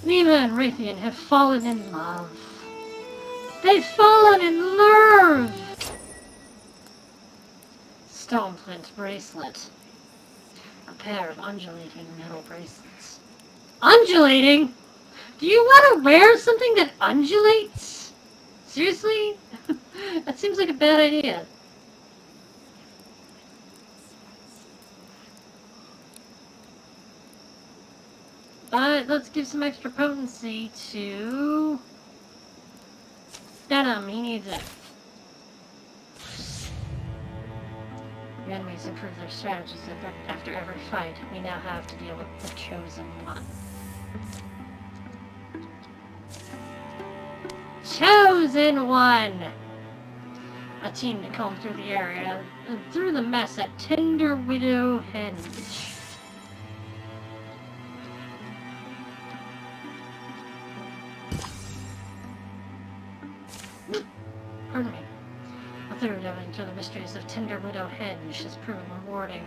Nima and Raytheon have fallen in love. They've fallen in love! Stoneflint bracelet. A pair of undulating metal bracelets. Undulating? Do you want to wear something that undulates? Seriously? That seems like a bad idea. But let's give some extra potency to Denim. He needs it. Your enemies improve their strategies after every fight. We now have to deal with the Chosen One. Chosen One! A team to comb through the area and through the mess at Tender Widow Henge. Pardon me. A third delving into the mysteries of Tender Widow Henge has proven rewarding.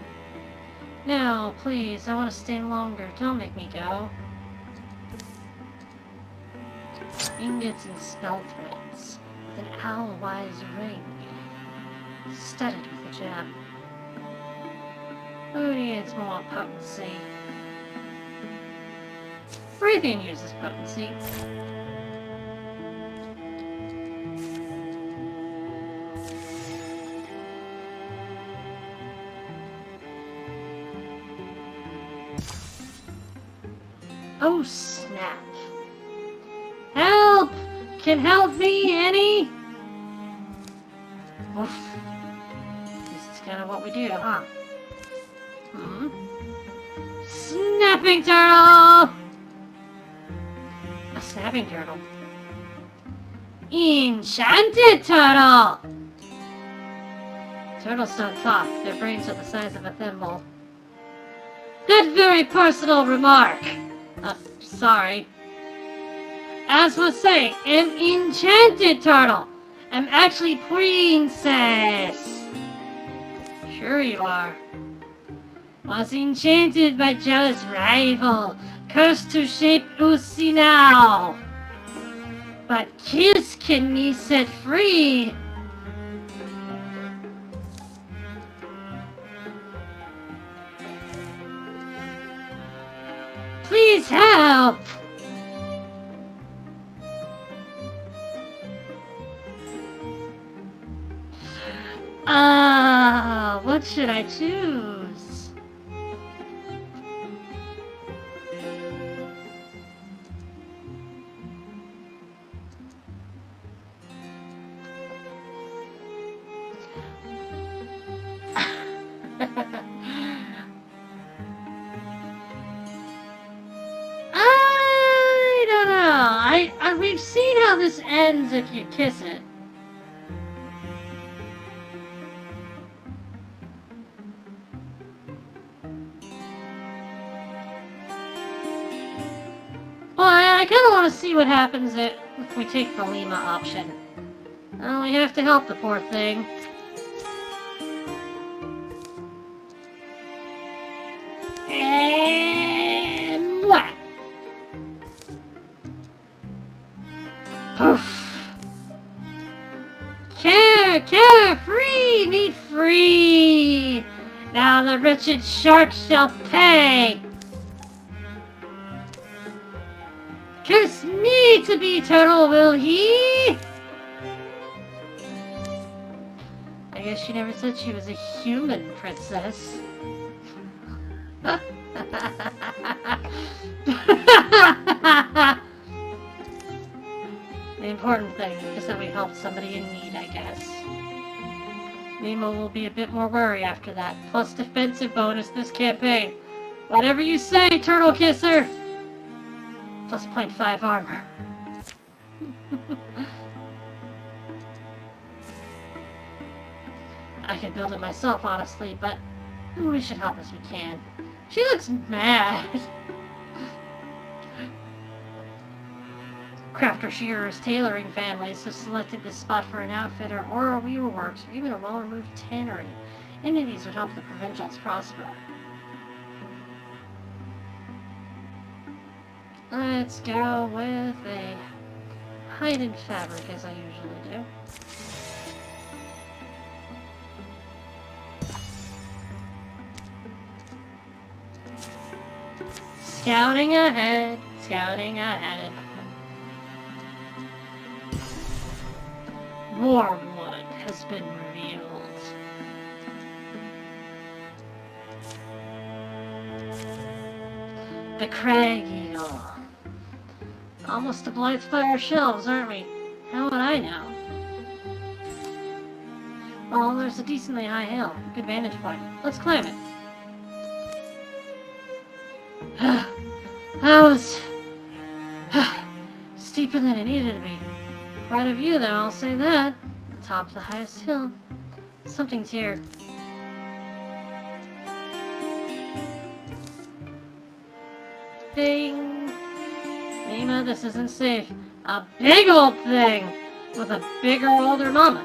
Now, please, I want to stay longer. Don't make me go. Ingots and spell threads with an owl-wise ring, studded with a gem. Who needs more potency? Raytheon uses potency. Oh snap. Help! Can help me, Annie? Oof. This is kind of what we do, huh? Snapping turtle! A snapping turtle. Enchanted turtle! Turtles don't talk. Their brains are the size of a thimble. That very personal remark! Sorry. As was saying, an enchanted turtle! am actually princess. Sure you are. Was enchanted by jealous rival, cursed to shape Usi now. But kiss can be set free. Please help! What should I choose? I don't know. We've seen how this ends if you kiss it. Well, I kind of want to see what happens if we take the Lima option. Oh, we have to help the poor thing. And what? Poof. Care, free, meat free. Now the wretched shark shall pay. Curse me to be eternal, will he? I guess she never said she was a human princess. The important thing is that we helped somebody in need, I guess. Nemo will be a bit more wary after that, plus defensive bonus this campaign. Whatever you say, Turtle Kisser! Plus 0.5 armor. I could build it myself, honestly, but we should help as we can. She looks mad. Crafter Shearer's tailoring families have selected this spot for an outfitter or a weaverworks or even a well-removed tannery. Any of these would help the provincials prosper. Let's go with a hide fabric as I usually do. Scouting ahead, scouting ahead. Wormwood has been revealed. The Crag Eagle. Almost to Blythefire shelves, aren't we? How would I know? Well, there's a decently high hill. Good vantage point. Let's climb it. That was steeper than it needed to be. Quite a view though, I'll say that. The top of the highest hill. Something's here. Ding! Lima, this isn't safe. A big old thing! With a bigger, older mama.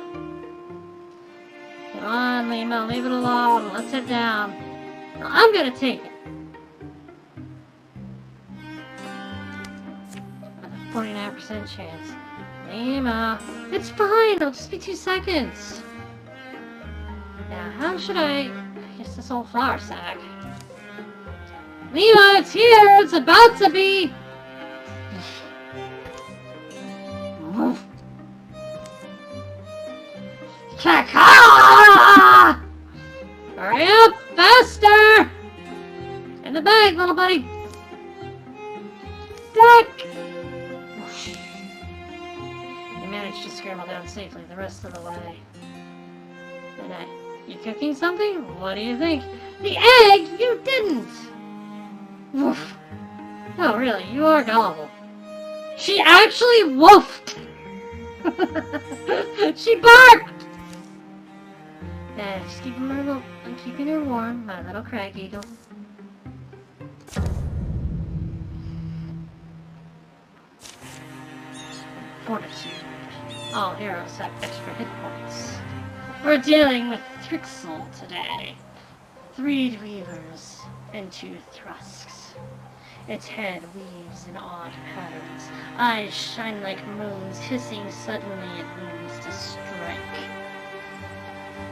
Come on, Lima, leave it alone. Let's head down. I'm gonna take it. 49% chance. Lima, it's fine. It'll just be 2 seconds. Now, how should I guess this old flour sack? Lima, it's here. It's about to be. Kaka! Hurry up, faster! In the bag, little buddy. Duck! Managed to scramble down safely the rest of the way. And you cooking something? What do you think? The egg? You didn't! Woof. Oh, really? You are gullible. She actually woofed! She barked! Yeah, just keeping I'm keeping her warm, my little crag eagle. Fortitude. All heroes have extra hit points. We're dealing with Thrixel today. 3 Weavers and 2 Thrusks. Its head weaves in odd patterns. Eyes shine like moons, hissing suddenly it moves to strike.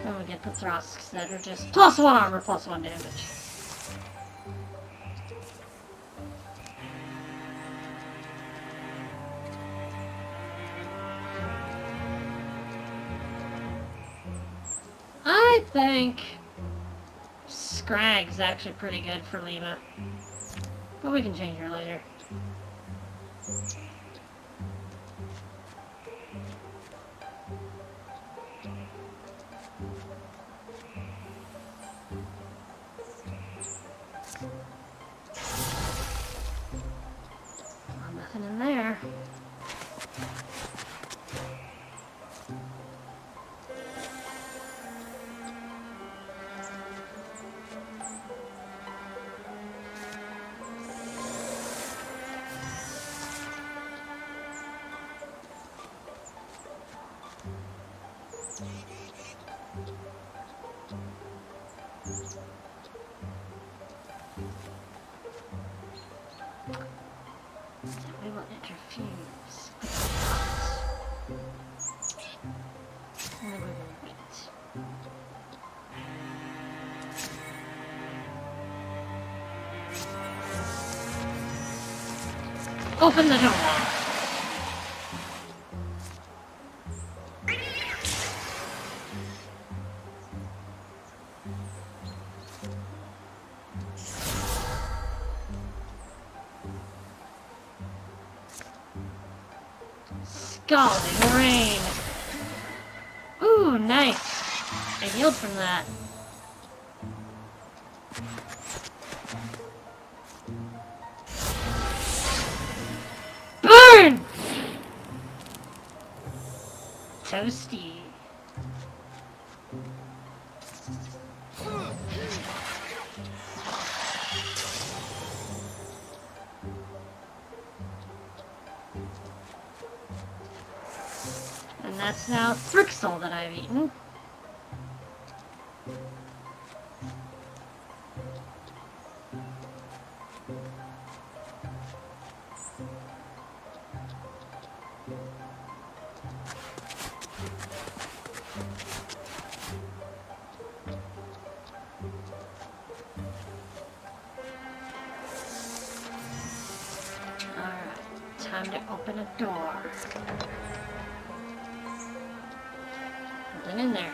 Then we get the Thrusks that are just +1 armor, +1 damage. I think Scrag's actually pretty good for Lima. But we can change her later. Oh, nothing in there. We will interfuse. And then we will wait. Open the door. Scalding rain. Ooh, nice. I healed from that. Burn! Toasty. And that's now Thrixel that I've eaten. Alright, time to open a door. Nothing in there.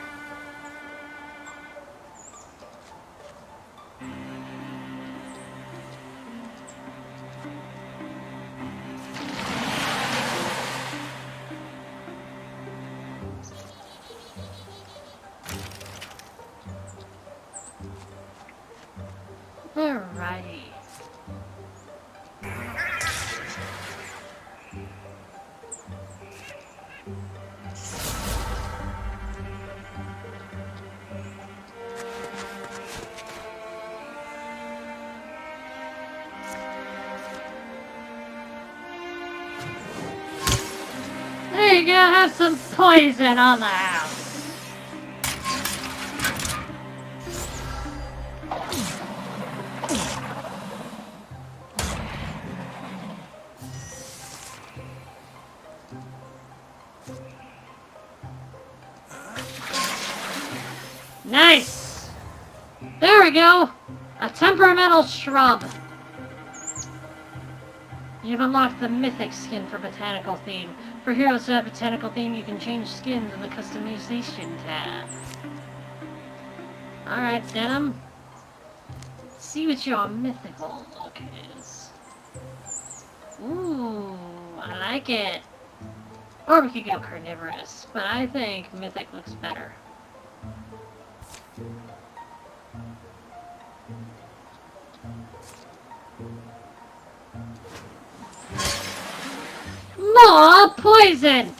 Alrighty. There you go, have some poison on the house. Nice! There we go! A temperamental shrub. You've unlocked the Mythic skin for Botanical Theme. For heroes that have Botanical Theme, you can change skins in the Customization tab. Alright, Denim. Let's see what your mythical look is. Ooh, I like it. Or we could go carnivorous, but I think Mythic looks better. More poison!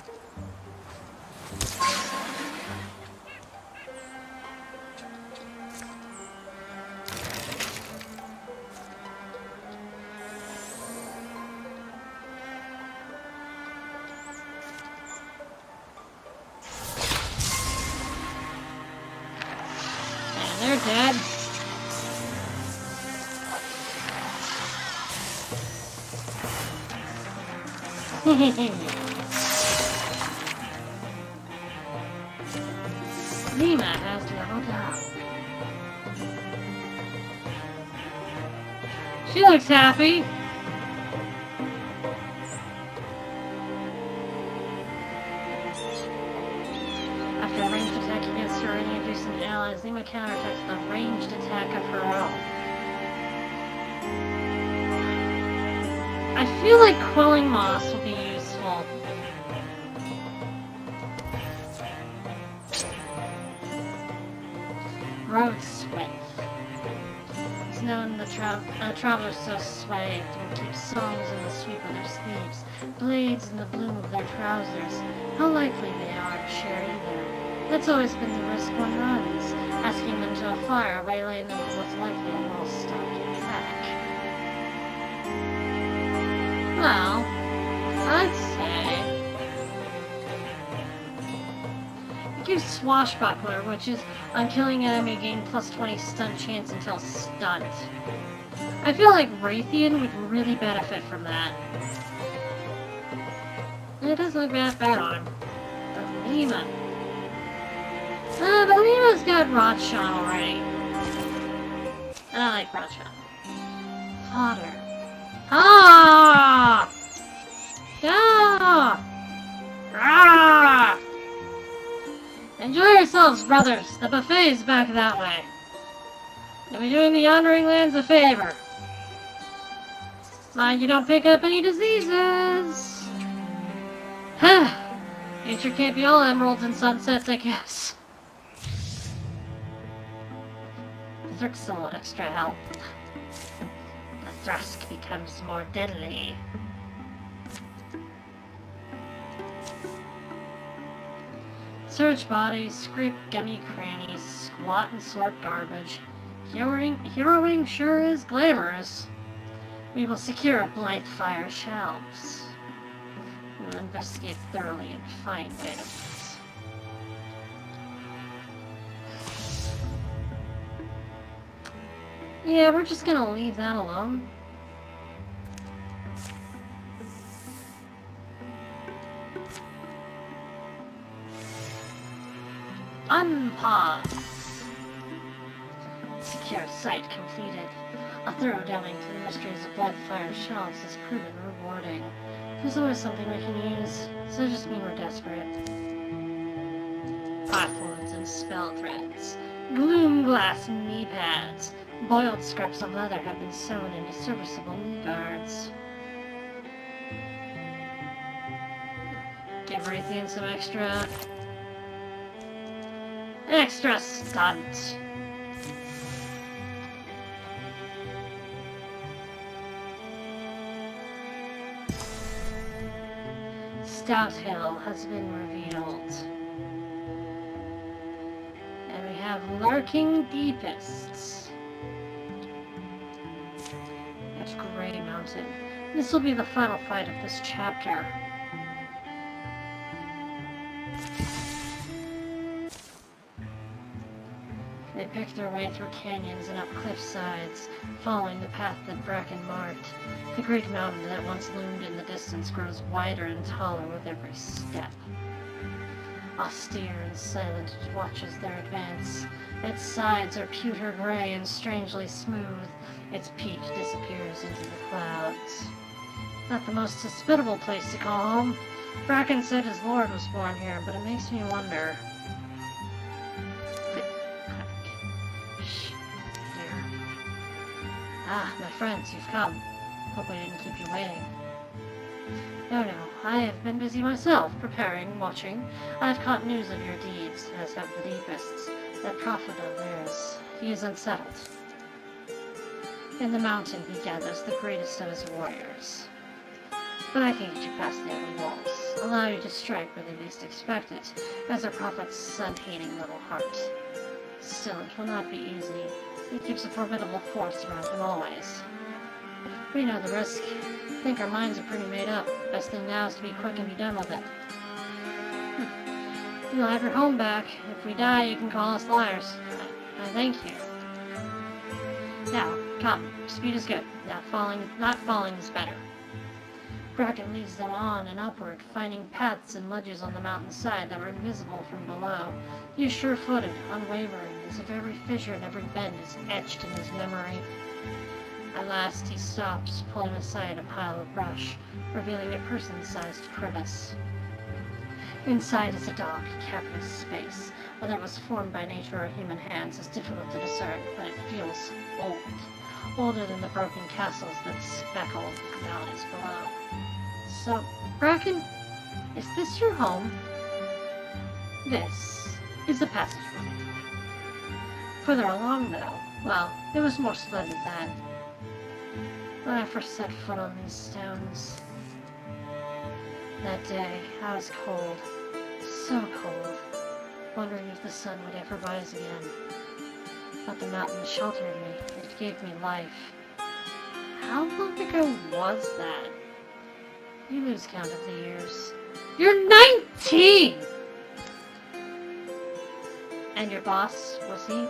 Lima has leveled up. She looks happy. After a ranged attack against her and adjacent allies, Lima counterattacks the ranged attack of her own. I feel like quelling moss would be useful. Road Sweat. It's known the travelers so swathed and keep songs in the sweep of their sleeves, blades in the bloom of their trousers. How likely they are to share either. That's always been the risk one runs, asking them to a fire, waylaying them with what's likely a well-stocked pack. Well, I'd say it gives Swashbuckler, which is on killing enemy gain plus 20 stun chance until stunned. I feel like Raytheon would really benefit from that. It doesn't look that bad on him. But Lima. But Lima's got Rotshot already. I like Rotshot. Fodder. Ah! Ah! Ah! Enjoy yourselves, brothers. The buffet's back that way. You'll be doing the Yondering Lands a favor. Mind you don't pick up any diseases. Nature can't be all emeralds and sunsets, I guess. Thrixel extra help. The thrusk becomes more deadly. Search bodies, scrape gummy crannies, squat and sort garbage. Heroing sure is glamorous. We will secure Blythefire shelves. We'll investigate thoroughly and find items. Yeah, we're just gonna leave that alone. Unpause. Secure site completed. A thorough delving to the mysteries of Blythefire shelves has proven rewarding. There's always something we can use, so it just means we're desperate. Platforms and spell threads. Gloom glass knee pads. Boiled scraps of leather have been sewn into serviceable knee guards. Give Raytheon some extra stunt. Stout Hill has been revealed. And we have Lurking Deepists. That's Grey Mountain. This will be the final fight of this chapter. They pick their way through canyons and up cliff sides, following the path that Bracken marked. The great mountain that once loomed in the distance grows wider and taller with every step. Austere and silent it watches their advance. Its sides are pewter gray and strangely smooth. Its peak disappears into the clouds. Not the most hospitable place to call home. Bracken said his lord was born here, but it makes me wonder. Ah, my friends, you've come. Hope I didn't keep you waiting. No, I have been busy myself, preparing, watching. I have caught news of your deeds, as have the Deepists. That prophet of theirs, he is unsettled. In the mountain he gathers the greatest of his warriors. But I can get you past the outer walls, allow you to strike where they least expect it, as our prophet's sun-hating little heart. Still, it will not be easy. He keeps a formidable force around him always. We know the risk. I think our minds are pretty made up. Best thing now is to be quick and be done with it. You'll have your home back. If we die, you can call us liars. I thank you. Now, come. Speed is good. Not falling is better. Bracken leads them on and upward, finding paths and ledges on the mountainside that were invisible from below. He is sure-footed, unwavering, as if every fissure and every bend is etched in his memory. At last he stops, pulling aside a pile of brush, revealing a person-sized crevice. Inside is a dark, cavernous space. Whether it was formed by nature or human hands is difficult to discern, but it feels old. Older than the broken castles that speckle the valleys below. So, Bracken, is this your home? This is the passageway. Further along, though, well, it was more splendid than when I first set foot on these stones. That day, I was cold, so cold, wondering if the sun would ever rise again. But the mountain sheltered me, it gave me life. How long ago was that? You lose count of the years. You're 19! And your boss, was he?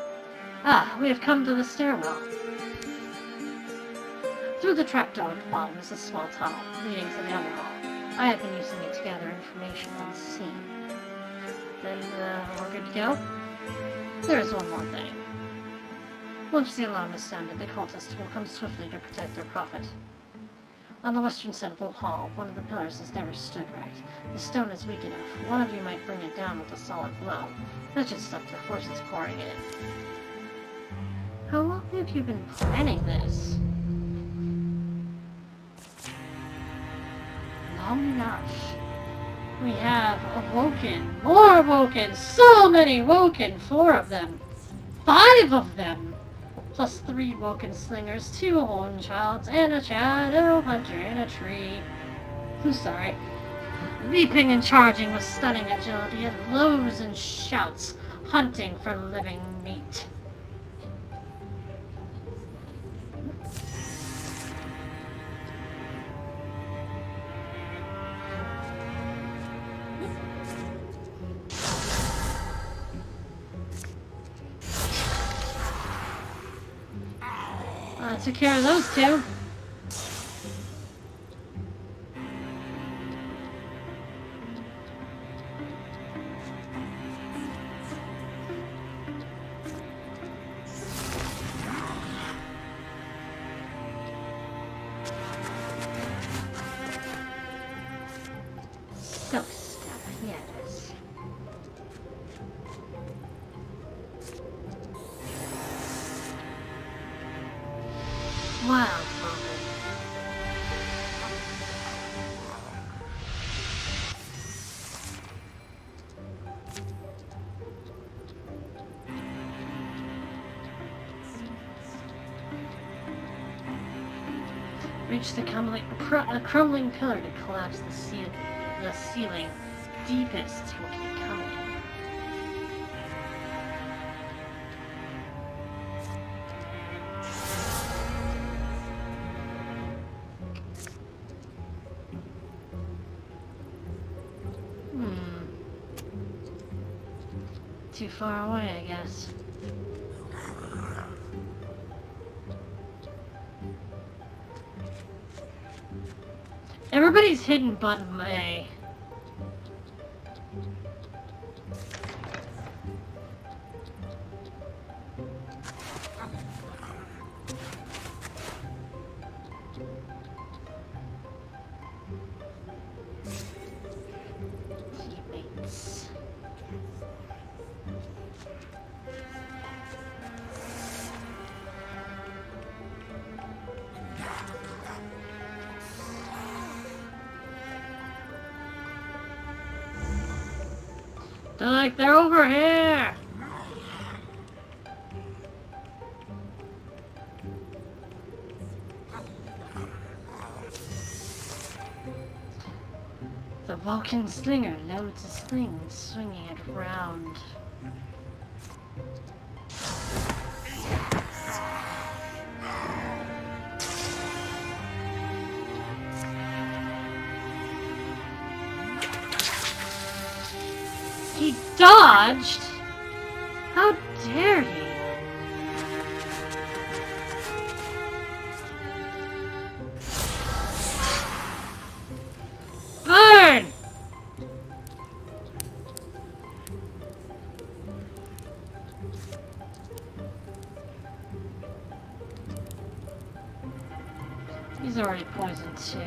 Ah, we have come to the stairwell. Through the trapdoor at the bottom is a small tunnel, leading to the other hall. I have been using it to gather information on the scene. Then, we're good to go? There is one more thing. Once the alarm is sounded, the cultists will come swiftly to protect their prophet. On the western side of the hall, one of the pillars has never stood right. The stone is weak enough. One of you might bring it down with a solid blow. That should stop the forces pouring in. How long have you been planning this? Long enough. We have awoken, more awoken, so many woken, 4 of them. 5 of them! Plus 3 woken slingers, 2 horn childs, and a shadow hunter in a tree. I'm sorry. Leaping and charging with stunning agility, and blows and shouts, hunting for living meat. I took care of those 2. So stuff, yes. Wow, reach the crumbling pillar to collapse the ceiling. Deepest will keep coming. Too far away, I guess. Everybody's hidden button A. Teammates. They're like, they're over here! The Vulcan slinger loads his sling, swinging it round. He dodged? How dare he? He's already poisoned too.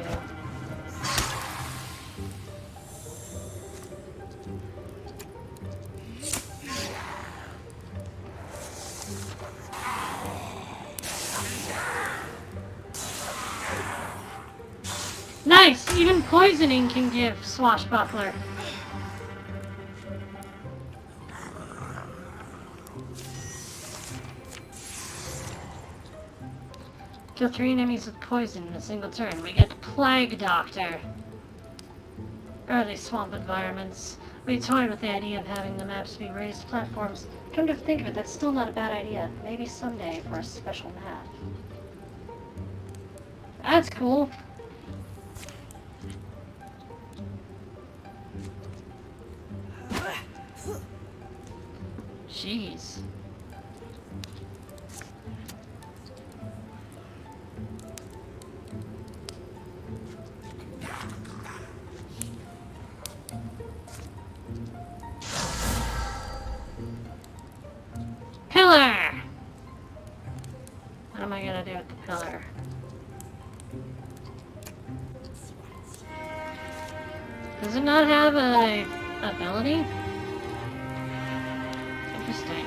Nice! Even poisoning can give Swashbuckler. Kill 3 enemies with poison in a single turn. We get Plague Doctor. Early swamp environments. We toyed with the idea of having the maps be raised platforms. Come to think of it, that's still not a bad idea. Maybe someday for a special map. That's cool. Jeez. Pillar! What am I gonna do with the pillar? Does it not have a ability? Interesting.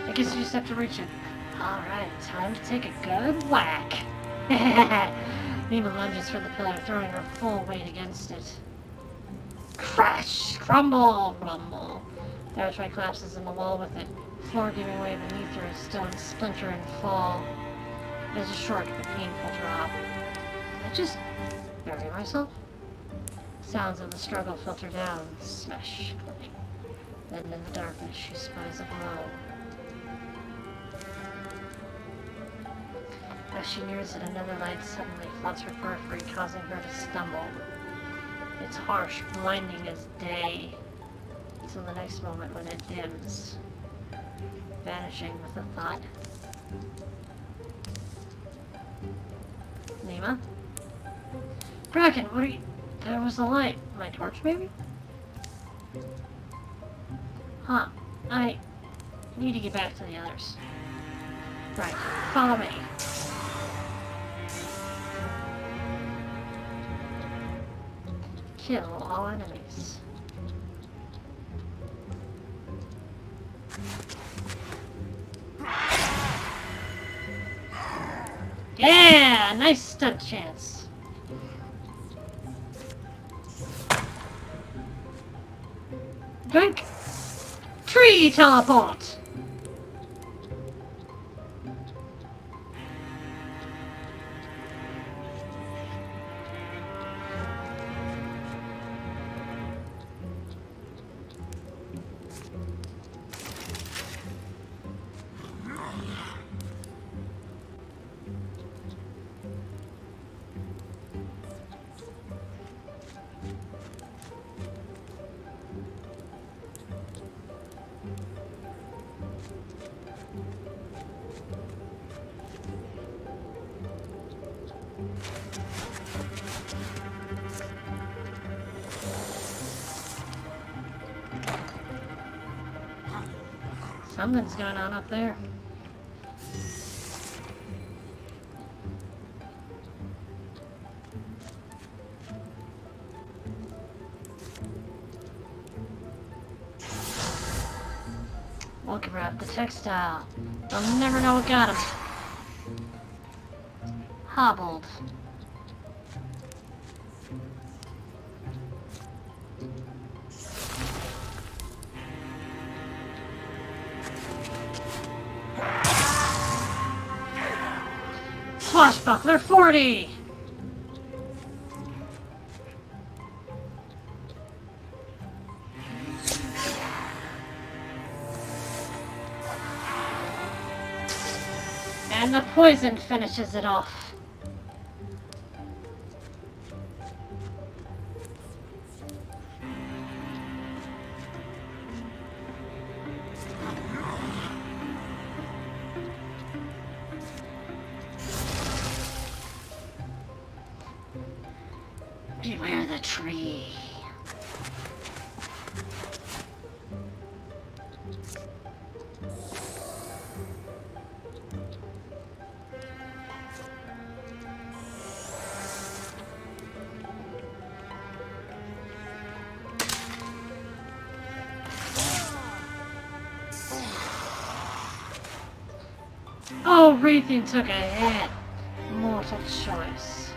I guess you just have to reach it. Alright, time to take a good whack. Nima lunges for the pillar, throwing her full weight against it. Crash! Crumble! Rumble. The archway collapses in the wall with it. The floor giving way beneath her as stones splinter and fall. It is a short but painful drop. Did I just bury myself? Sounds of the struggle filter down. Smash. Clicking. Then in the darkness she spies a glow. As she nears it, another light suddenly floods her periphery, causing her to stumble. It's harsh, blinding as day, until the next moment when it dims, vanishing with a thud. Nima? Bracken, what are you... There was a light. My torch, maybe? Huh. I need to get back to the others. Right. Follow me. Kill all enemies. Yeah! Nice stunt chance. Drink! Tree teleport! Something's going on up there. Walking around the textile. They'll never know what got him. Hobbled. Swashbuckler 40! And the poison finishes it off. Beware the tree. Oh, Raytheon took a hit. Mortal choice.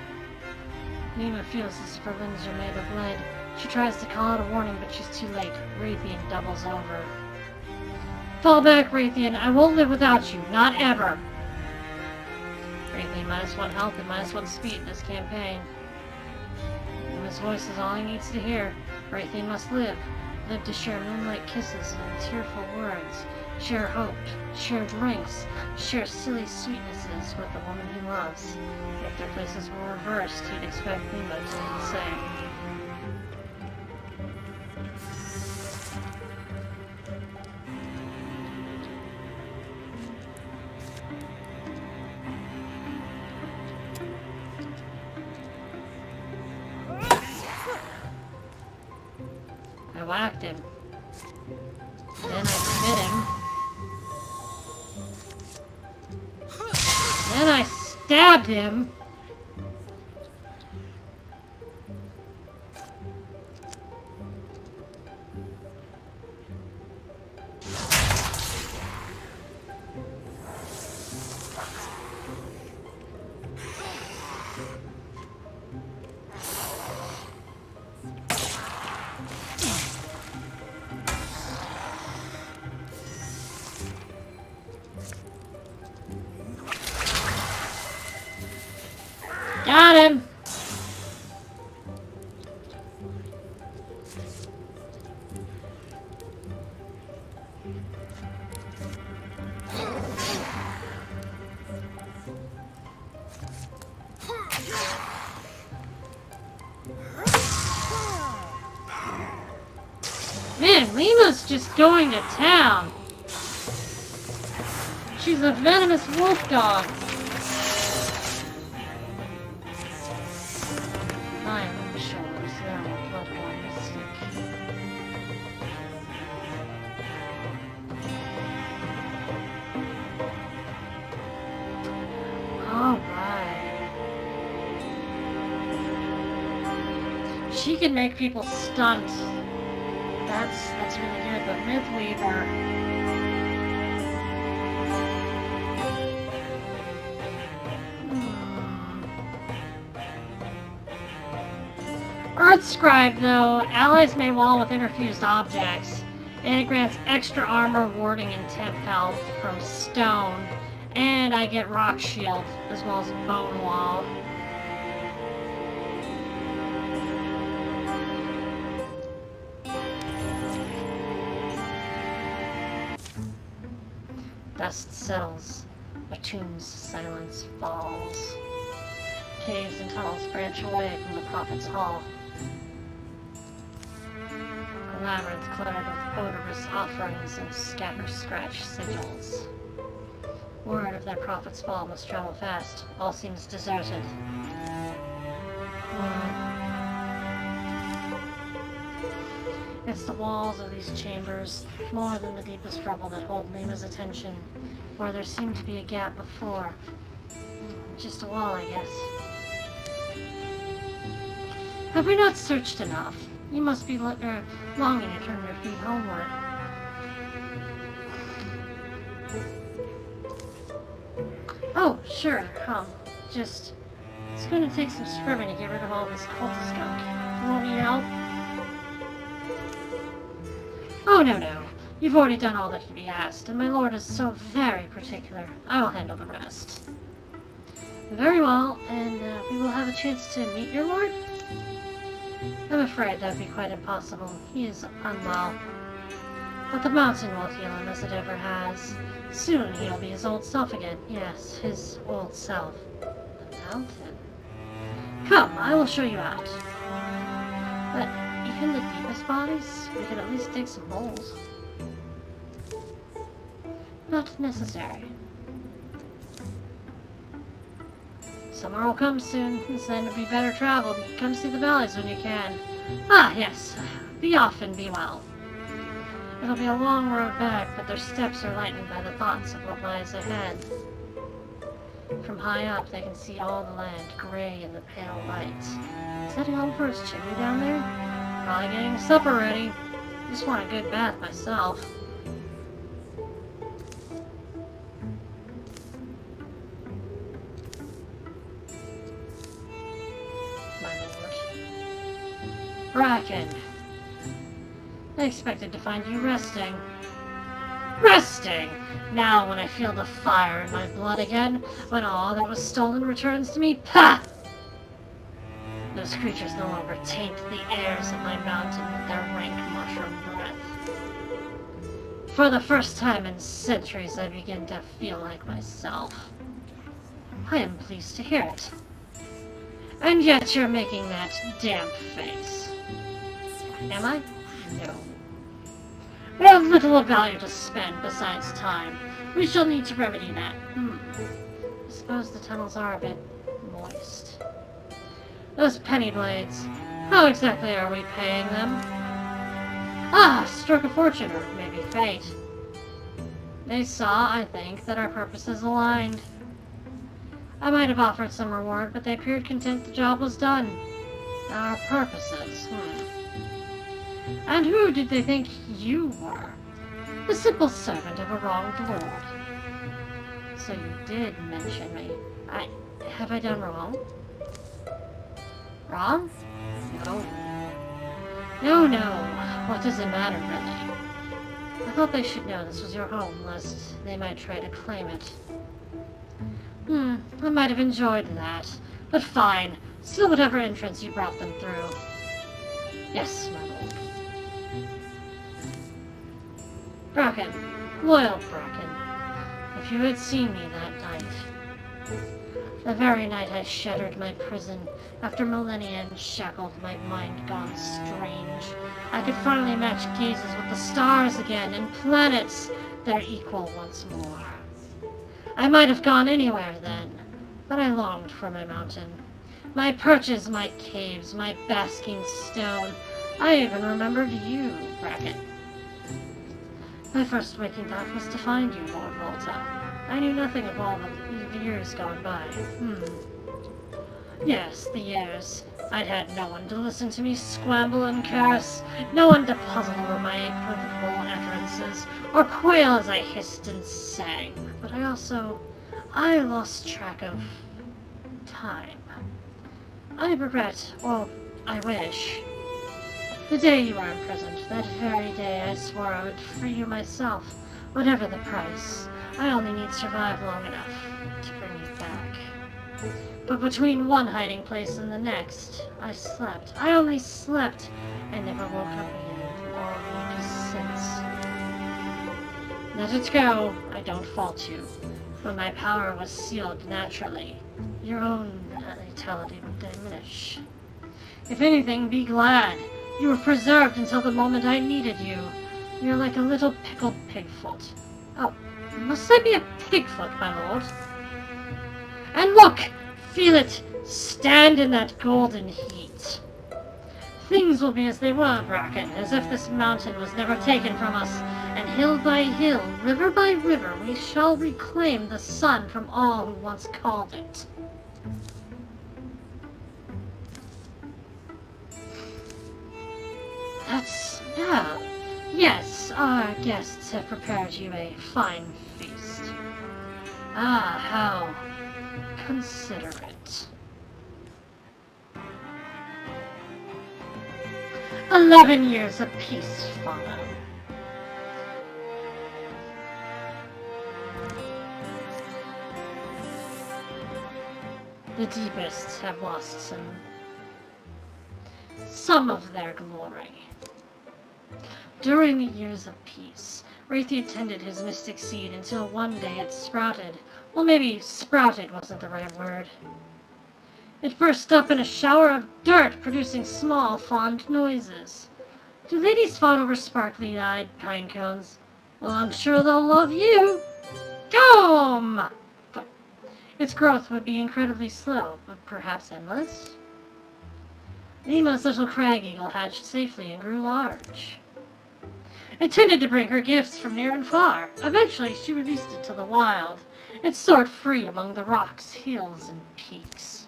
Nima feels as if her limbs are made of lead. She tries to call out a warning, but she's too late. Raytheon doubles over. Fall back, Raytheon. I won't live without you. Not ever. Raytheon -1 health and -1 speed in this campaign. Nima's voice is all he needs to hear. Raytheon must live. Live to share moonlight kisses and tearful words. Share hope, share drinks, share silly sweetnesses with the woman he loves. If their places were reversed, he'd expect Nima to do the same. I whacked him. Then I bit him. Then I stabbed him. Got him! Man, Lima's just going to town. She's a venomous wolf dog. She can make people stunt. That's really good, but Mythweaver. Earthscribe, though, allies may wall with interfused objects, and it grants extra armor, warding, and temp health from stone, and I get rock shield as well as bone wall. Dust settles, a tomb's silence falls. Caves and tunnels branch away from the Prophet's Hall. A labyrinth cluttered with odorous offerings and scatter-scratch sigils. Word of their Prophet's fall must travel fast. All seems deserted. It's the walls of these chambers, more than the deepest rubble, that hold Nima's attention, where there seemed to be a gap before. Just a wall, I guess. Have we not searched enough? You must be longing to turn your feet homeward. Oh, sure, come. It's going to take some scrimming to get rid of all this cultist gunk. You want me to help? Oh, no. You've already done all that can be asked, and my lord is so very particular. I will handle the rest. Very well, and we will have a chance to meet your lord? I'm afraid that would be quite impossible. He is unwell. But the mountain will heal him as it ever has. Soon he'll be his old self again. Yes, his old self. The mountain? Come, I will show you out. But even the deepest bodies, we could at least dig some holes. Not necessary. Summer will come soon. This land will be better traveled. Come see the valleys when you can. Ah, yes. Be off and be well. It'll be a long road back, but their steps are lightened by the thoughts of what lies ahead. From high up, they can see all the land, gray in the pale light. Is heading home for his chimney down there? Probably getting supper ready. Just want a good bath myself. My lord. Bracken. I expected to find you resting. Resting! Now when I feel the fire in my blood again, when all that was stolen returns to me, pah! Those creatures no longer taint the airs of my mountain with their rank mushroom breath. For the first time in centuries, I begin to feel like myself. I am pleased to hear it. And yet you're making that damp face. Am I? No. We have little of value to spend besides time. We shall need to remedy that. I suppose the tunnels are a bit moist. Those penny blades. How exactly are we paying them? Ah, stroke of fortune, or maybe fate. They saw, I think, that our purposes aligned. I might have offered some reward, but they appeared content the job was done. Our purposes, And who did they think you were? The simple servant of a wronged lord. So you did mention me. Have I done wrong? Wrong? No. No. What does it matter, really? I thought they should know this was your home, lest they might try to claim it. I might have enjoyed that. But fine. Still whatever entrance you brought them through. Yes, my lord. Bracken. Loyal Bracken. If you had seen me that night. The very night I shattered my prison, after millennia shackled, my mind gone strange, I could finally match gazes with the stars again, and planets, their equal once more. I might have gone anywhere then, but I longed for my mountain. My perches, my caves, my basking stone. I even remembered you, Bracken. My first waking thought was to find you, Lord Volta. I knew nothing of all the years gone by. Yes, the years. I'd had no one to listen to me squabble and curse, no one to puzzle over my equivocal utterances, or quail as I hissed and sang. But I lost track of time. I regret, or I wish. The day you were imprisoned, that very day I swore I would free you myself, whatever the price. I only need survive long enough to bring you back. But between one hiding place and the next, I slept. I only slept. I never woke up again, long ages since. Let it go. I don't fault you. When my power was sealed naturally, your own vitality would diminish. If anything, be glad. You were preserved until the moment I needed you. You're like a little pickled pigfoot. Oh, must I be a pigfoot, my lord? And look! Feel it! Stand in that golden heat. Things will be as they were, Bracken, as if this mountain was never taken from us, and hill by hill, river by river, we shall reclaim the sun from all who once called it. Yes, our guests have prepared you a fine feast. Ah, how considerate. 11 years of peace follow. The deepest have lost some of their glory. During the years of peace, Raytheon tended his mystic seed until one day it sprouted. Well, maybe sprouted wasn't the right word. It burst up in a shower of dirt, producing small, fond noises. Do ladies fawn over sparkly-eyed pine cones? Well, I'm sure they'll love you. Come! But its growth would be incredibly slow, but perhaps endless. Nemo's little crag eagle hatched safely and grew large. It tended to bring her gifts from near and far. Eventually, she released it to the wild. It soared free among the rocks, hills, and peaks.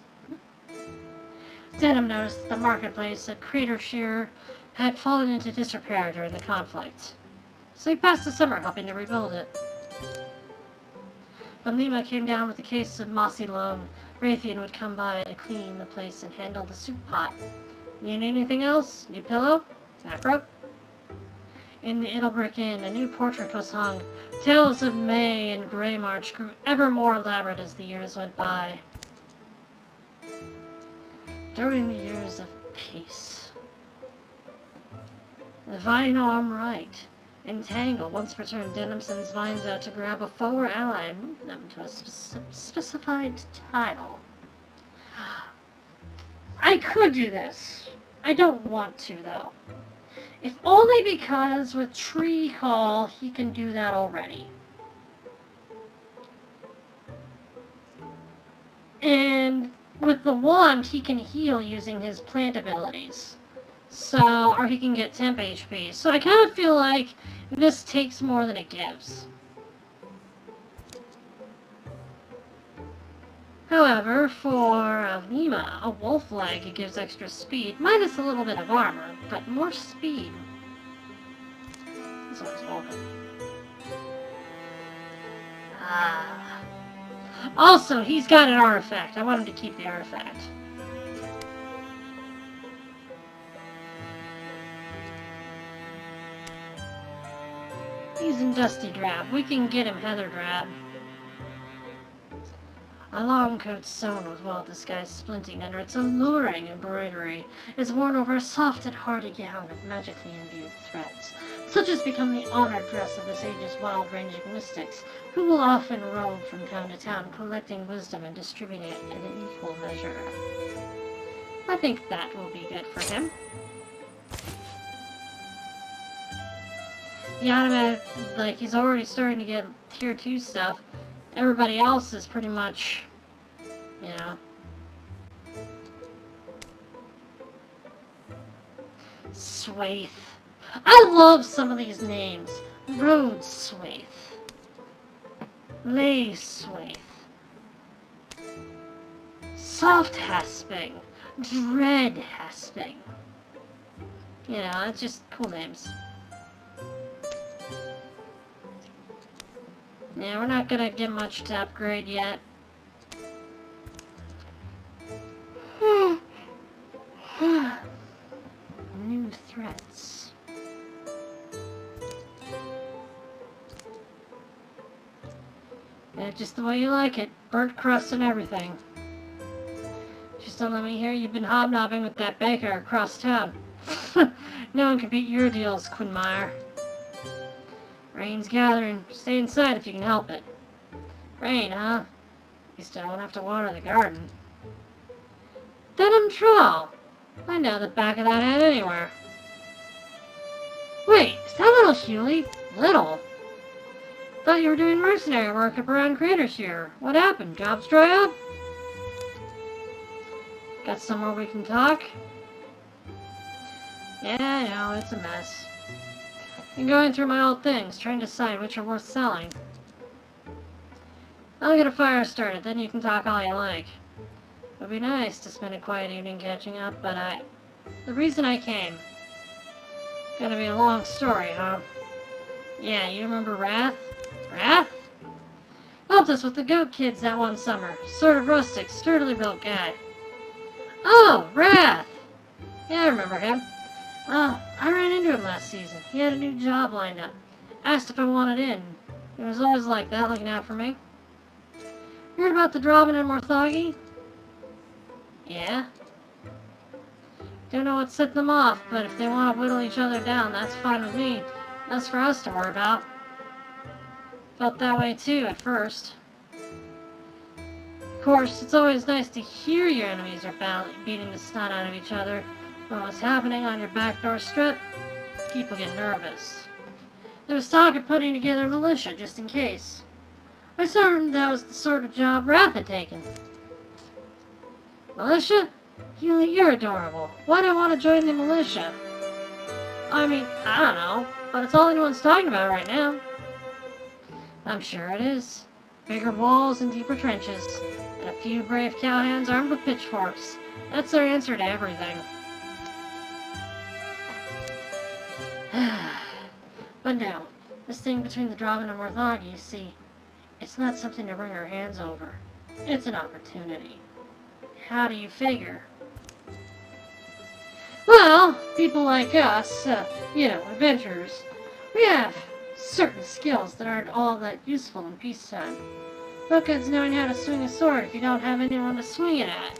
Denim noticed that the marketplace at Crater Shearer had fallen into disrepair during the conflict, so he passed the summer helping to rebuild it. When Lima came down with a case of mossy loam, Raytheon would come by to clean the place and handle the soup pot. Need anything else? New pillow? Macro? In the Idelbrick Inn, a new portrait was hung. Tales of May and Grey March grew ever more elaborate as the years went by. During the years of peace. If I know I'm right, Entangle once returned Denimson's vines out to grab a foe or ally and move them to a specified tile. I could do this. I don't want to, though. If only because with Tree Call, he can do that already. And with the wand, he can heal using his plant abilities. So, or he can get temp HP. So I kind of feel like this takes more than it gives. However, for Lima, a wolf leg gives extra speed, minus a little bit of armor, but more speed. That's what it's called. Also, he's got an artifact. I want him to keep the artifact. He's in Dusty Drab. We can get him Heather Drab. A long coat sewn with well-disguised splinting under its alluring embroidery is worn over a soft and hardy gown of magically imbued threads, such as become the honored dress of this age's wild-ranging mystics, who will often roam from town to town, collecting wisdom and distributing it in an equal measure. I think that will be good for him. The Animaze, like, he's already starting to get tier 2 stuff. Everybody else is pretty much, you know. Swaith. I love some of these names. Road Swaith. Lay Swaith. Soft Hasping. Dread Hasping. You know, it's just cool names. Yeah, we're not gonna get much to upgrade yet. New threats. Yeah, just the way you like it. Burnt crust and everything. Just don't let me hear you've been hobnobbing with that baker across town. No one can beat your deals, Quinmire. Rain's gathering. Stay inside if you can help it. Rain, huh? At least I won't have to water the garden. Denim Troll. I know the back of that head anywhere. Wait, is that little Hewley? Little? Thought you were doing mercenary work up around Crater Shearer. What happened? Jobs dry up? Got somewhere we can talk? Yeah, I know, it's a mess. I'm going through my old things, trying to decide which are worth selling. I'll get a fire started, then you can talk all you like. It would be nice to spend a quiet evening catching up, but the reason I came... Gonna be a long story, huh? Yeah, you remember Wrath? Wrath? Helped us with the goat kids that one summer. Sort of rustic, sturdily built guy. Oh, Wrath! Yeah, I remember him. Well, I ran into him last season. He had a new job lined up. Asked if I wanted in. He was always like that, looking out for me. Heard about the Drobbin and Morthagi? Yeah. Don't know what set them off, but if they want to whittle each other down, that's fine with me. That's for us to worry about. Felt that way too, at first. Of course, it's always nice to hear your enemies are beating the snot out of each other. When what's happening on your backdoor strip, people get nervous. There was talk of putting together a militia, just in case. I certain that was the sort of job Wrath had taken. Militia? You're adorable. Why do I want to join the militia? I mean, I don't know, but it's all anyone's talking about right now. I'm sure it is. Bigger walls and deeper trenches, and a few brave cowhands armed with pitchforks. That's their answer to everything. But no, this thing between the Draven and Morthagi, you see, it's not something to wring our hands over. It's an opportunity. How do you figure? Well, people like us, adventurers, we have certain skills that aren't all that useful in peacetime. What good's knowing how to swing a sword if you don't have anyone to swing it at?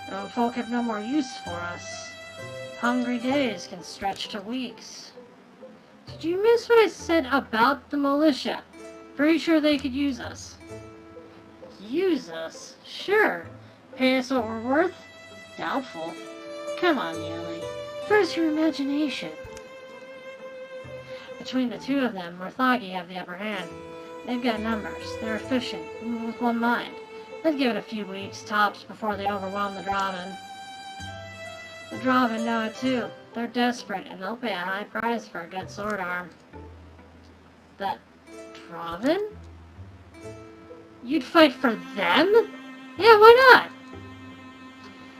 No, folk have no more use for us. Hungry days can stretch to weeks. Did you miss what I said about the militia? Pretty sure they could use us. Use us? Sure. Pay us what we're worth? Doubtful. Come on, Yuli. Where's your imagination? Between the two of them, Morthagi have the upper hand. They've got numbers. They're efficient, move with one mind. They'd give it a few weeks, tops, before they overwhelm the Draven. The Draven know it too. They're desperate, and they'll pay a high price for a good sword arm. The Draven? You'd fight for them? Yeah, why not?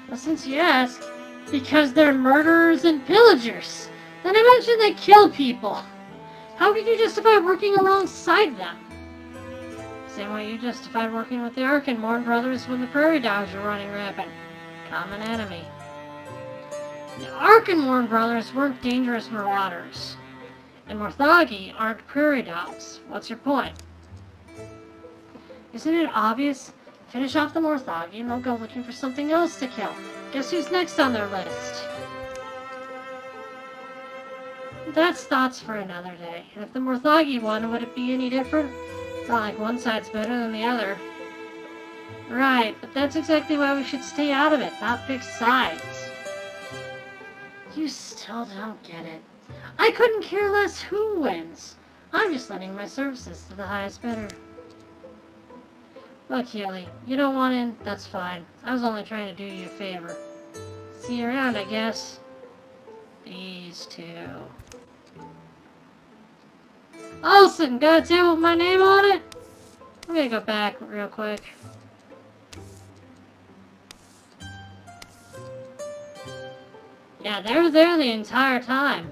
Well, since you ask, because they're murderers and pillagers. Then imagine they kill people. How could you justify working alongside them? Same way you justified working with the Arkenmorn brothers when the prairie dogs were running rampant. Common enemy. The Arkenmorn brothers weren't dangerous marauders. And Morthagi aren't prairie dogs. What's your point? Isn't it obvious? Finish off the Morthagi and they'll go looking for something else to kill. Guess who's next on their list? That's thoughts for another day. And if the Morthagi won, would it be any different? It's not like one side's better than the other. Right, but that's exactly why we should stay out of it, not pick sides. You still don't get it. I couldn't care less who wins. I'm just lending my services to the highest bidder. Look, Healy, you don't want in? That's fine. I was only trying to do you a favor. See you around, I guess. These two. Olsen, got a table with my name on it? I'm gonna go back real quick. Yeah, they were there the entire time.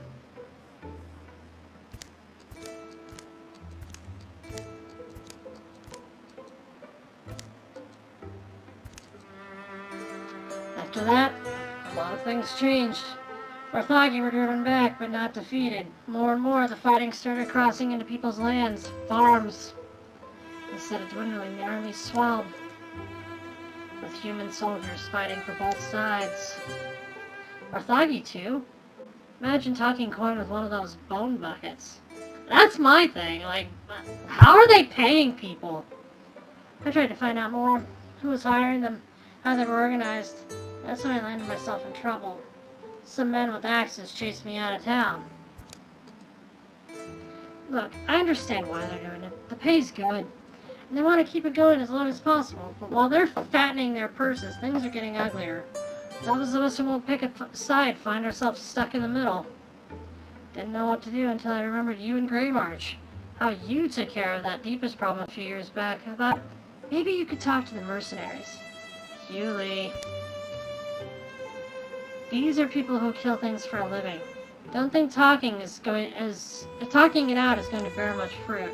After that, a lot of things changed. Morthagi were driven back, but not defeated. More and more, the fighting started crossing into people's lands, farms. Instead of dwindling, the army swelled, with human soldiers fighting for both sides. Morthagi, too? Imagine talking coin with one of those bone buckets. That's my thing, like, how are they paying people? I tried to find out more. Who was hiring them, how they were organized. That's when I landed myself in trouble. Some men with axes chased me out of town. Look, I understand why they're doing it. The pay's good, and they want to keep it going as long as possible. But while they're fattening their purses, things are getting uglier. Those of us who won't pick a side find ourselves stuck in the middle. Didn't know what to do until I remembered you and Grey March. How you took care of that deepest problem a few years back. I thought, maybe you could talk to the mercenaries. Hewley. These are people who kill things for a living. Don't think talking it out is going to bear much fruit.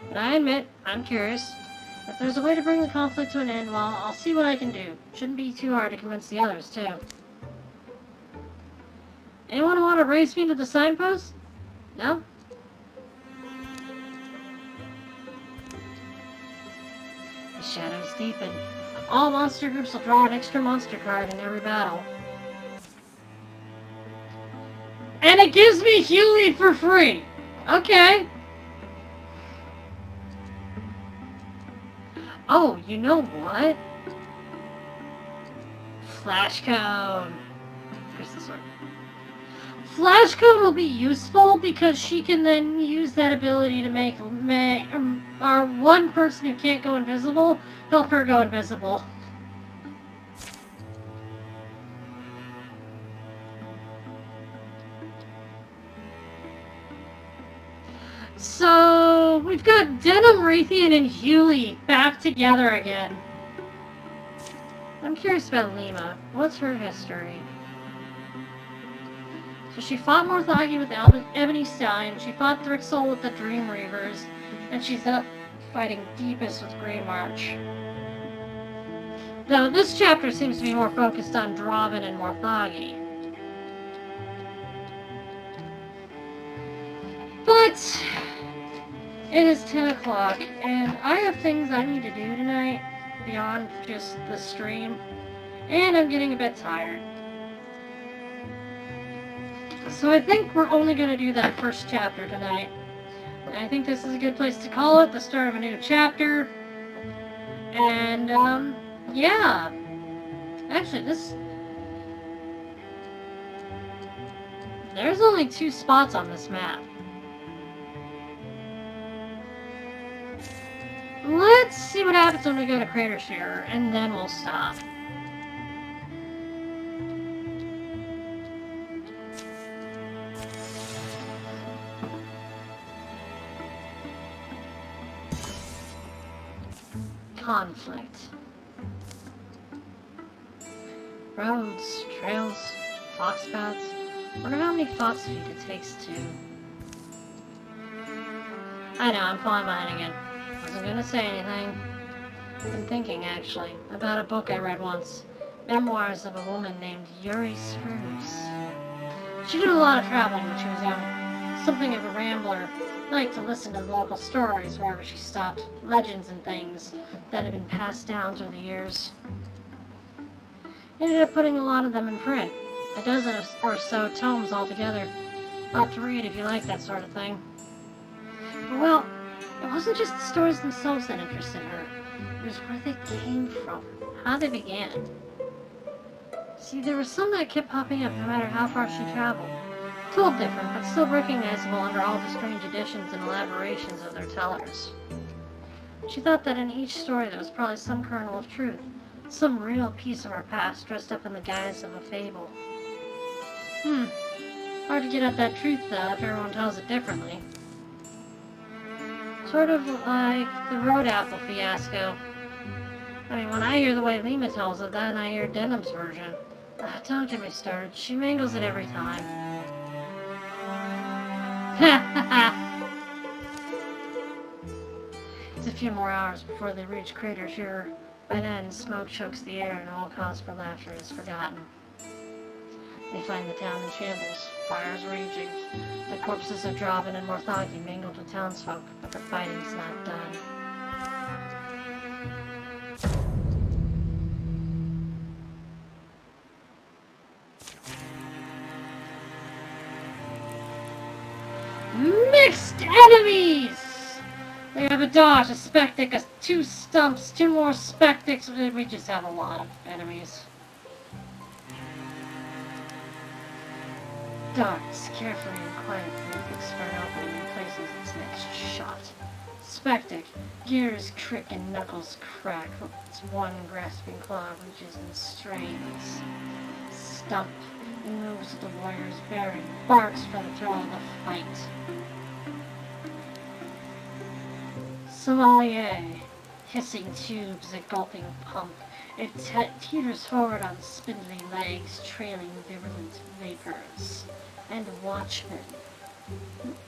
But I admit, I'm curious. If there's a way to bring the conflict to an end, well, I'll see what I can do. Shouldn't be too hard to convince the others, too. Anyone want to race me to the signpost? No? The shadows deepen. All monster groups will draw an extra monster card in every battle. And it gives me Hewley for free! Okay. Oh, you know what? Flash Cone. Here's this one. Flash Cone will be useful because she can then use that ability to make our one person who can't go invisible, help her go invisible. So, we've got Denim, Raytheon, and Hewley back together again. I'm curious about Lima. What's her history? So she fought Morthagi with Ebony Stallion, she fought Thrixol with the Dream Reavers, and she's up fighting Deepest with Grey March. Though this chapter seems to be more focused on Draven and Morthagi. But it is 10 o'clock, and I have things I need to do tonight beyond just the stream, and I'm getting a bit tired. So I think we're only going to do that first chapter tonight. And I think this is a good place to call it, the start of a new chapter. And, yeah. Actually, there's only 2 spots on this map. Let's see what happens when we go to Crater Shearer, and then we'll stop. Conflict. Roads, trails, fox paths. Wonder how many fox feet it takes to... I know, I'm falling behind again. Wasn't gonna say anything. I've been thinking, actually, about a book I read once. Memoirs of a woman named Yuri Spruce. She did a lot of traveling when she was young. Something of a rambler. Liked to listen to the local stories wherever she stopped. Legends and things that had been passed down through the years. Ended up putting a lot of them in print. A dozen or so tomes altogether. A lot to read if you like that sort of thing. But, well, it wasn't just the stories themselves that interested her. It was where they came from, how they began. See, there were some that kept popping up no matter how far she traveled. Told different, but still recognizable under all the strange additions and elaborations of their tellers. She thought that in each story there was probably some kernel of truth, some real piece of our past dressed up in the guise of a fable. Hard to get at that truth, though, if everyone tells it differently. Sort of like the road apple fiasco. I mean, when I hear the way Lima tells it, then I hear Denim's version. Don't get me started. She mangles it every time. It's a few more hours before they reach Crater Shearer. By then, smoke chokes the air and all cause for laughter is forgotten. They find the town in shambles, fires raging. The corpses of Draven and Morthagi mingled with townsfolk, but the fighting's not done. Mixed enemies! We have a dodge, a spectic, 2 stumps, 2 more spectics. We just have a lot of enemies. Darts carefully and quietly looks for an opening and places its next shot. Spectic, gears crick and knuckles crack. Its one grasping claw reaches and strains. Stump, moves the warrior's bearing, barks for the thrill of the fight. Sommelier, hissing tubes, a gulping pump. It teeters forward on spindly legs, trailing virulent vapors. And Watchman,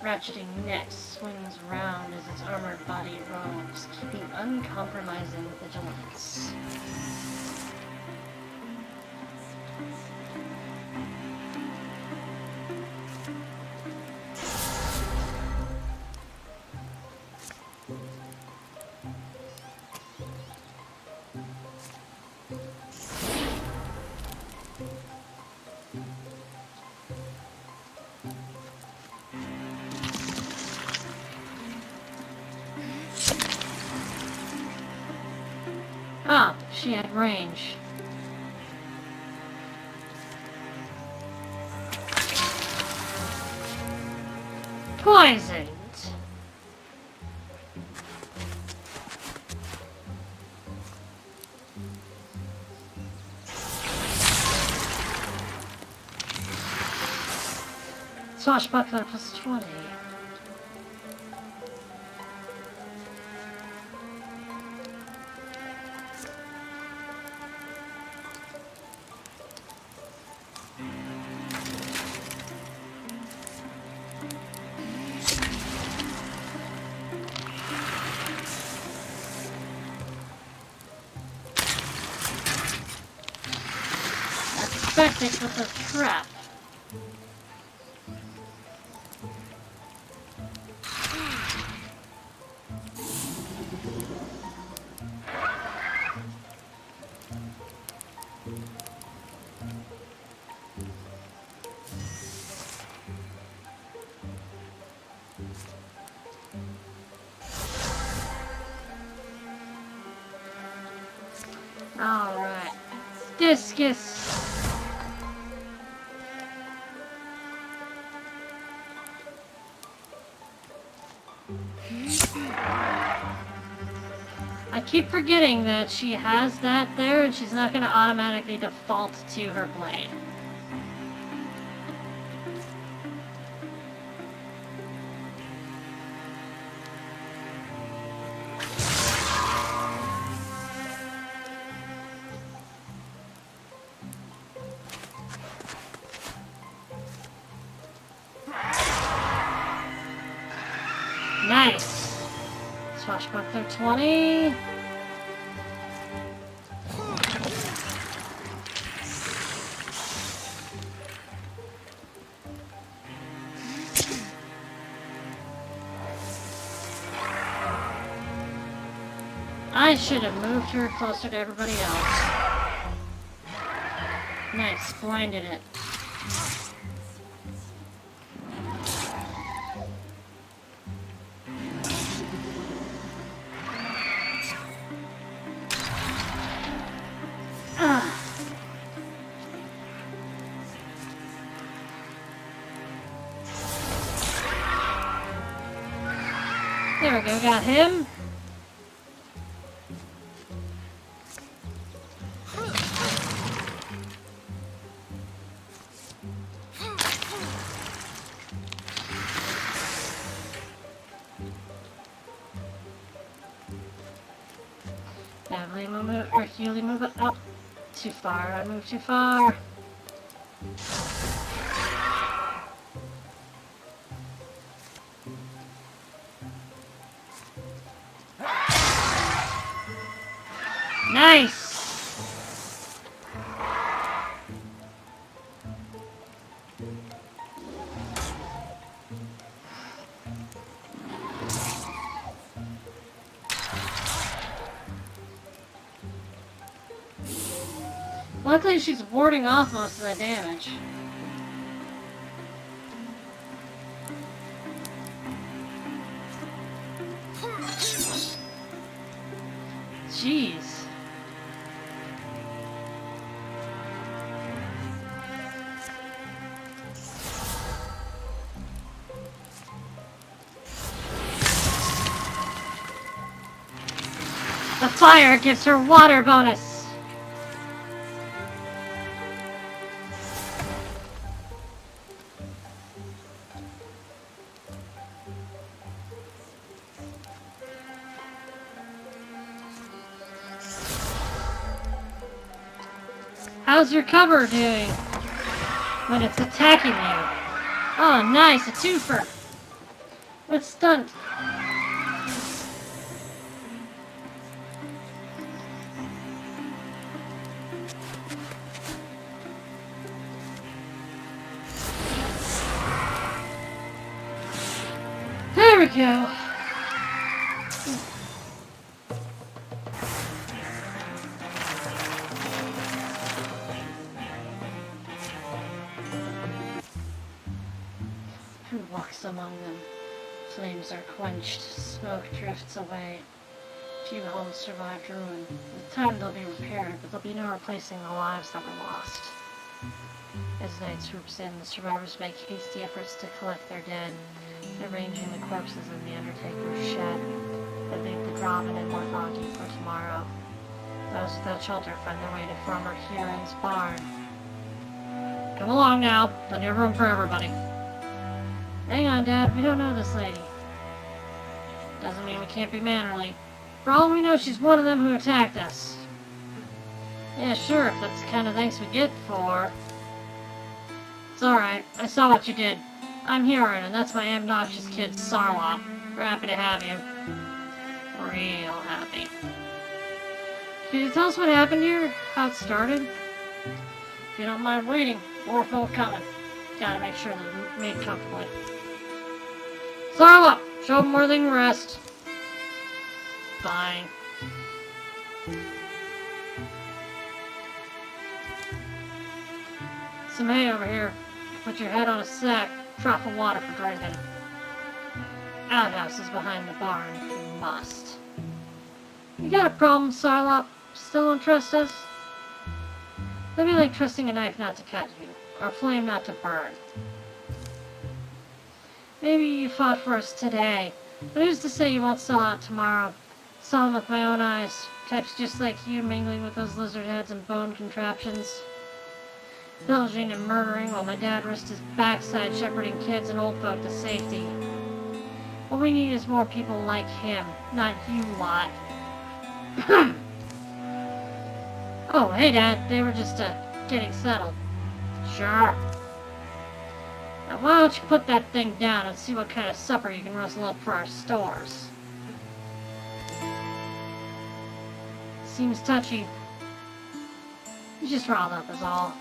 ratcheting neck, swings round as its armored body roves, keeping uncompromising vigilance. Ah, she had range. Poisoned. Swashbuckler plus 20. expecting with the trap. Alright. Discus. I keep forgetting that she has that there and she's not going to automatically default to her blade. Nice! Swashbuckler 20. I should have moved her closer to everybody else. Nice, blinded it. There we go, got him. Natalie, move, or Healy, move it up. Too far, I moved too far. Nice! Luckily she's warding off most of the damage. Jeez. The fire gives her water bonus. How's your cover doing when it's attacking you? Oh, nice, a twofer. It's stunned. There we go. Who walks among them? Flames are quenched, smoke drifts away. Few homes survived ruin. With time they'll be repaired, but there'll be no replacing the lives that were lost. As night swoops in, the survivors make hasty efforts to collect their dead, arranging the corpses in the Undertaker's shed. They leave the Draven and Morthongi for tomorrow. Those without shelter find their way to former Kieran's barn. Come along now, plenty of room for everybody. Hang on, Dad, we don't know this lady. Doesn't mean we can't be mannerly. For all we know, she's one of them who attacked us. Yeah, sure, if that's the kind of thanks we get for... It's alright, I saw what you did. I'm Huron, and that's my obnoxious kid, Sarlop. We're happy to have you. Real happy. Could you tell us what happened here? How it started? you don't mind waiting, more folk coming. Gotta make sure they're made comfortably. Sorrow up! Show them where they can rest. Fine. Some hay over here. Put your head on a sack. Drop of water for drinking. Outhouse is behind the barn if you must. You got a problem, Sarlop? Still don't trust us? That'd be like trusting a knife not to cut you, or a flame not to burn. Maybe you fought for us today, but who's to say you won't sell out tomorrow? Saw them with my own eyes. Types just like you mingling with those lizard heads and bone contraptions. Pillaging and murdering while my dad risked his backside shepherding kids and old folk to safety. What we need is more people like him, not you lot. Oh, hey Dad, they were just getting settled. Sure. Now why don't you put that thing down and see what kind of supper you can rustle up for our stores. Seems touchy. He's just riled up is all.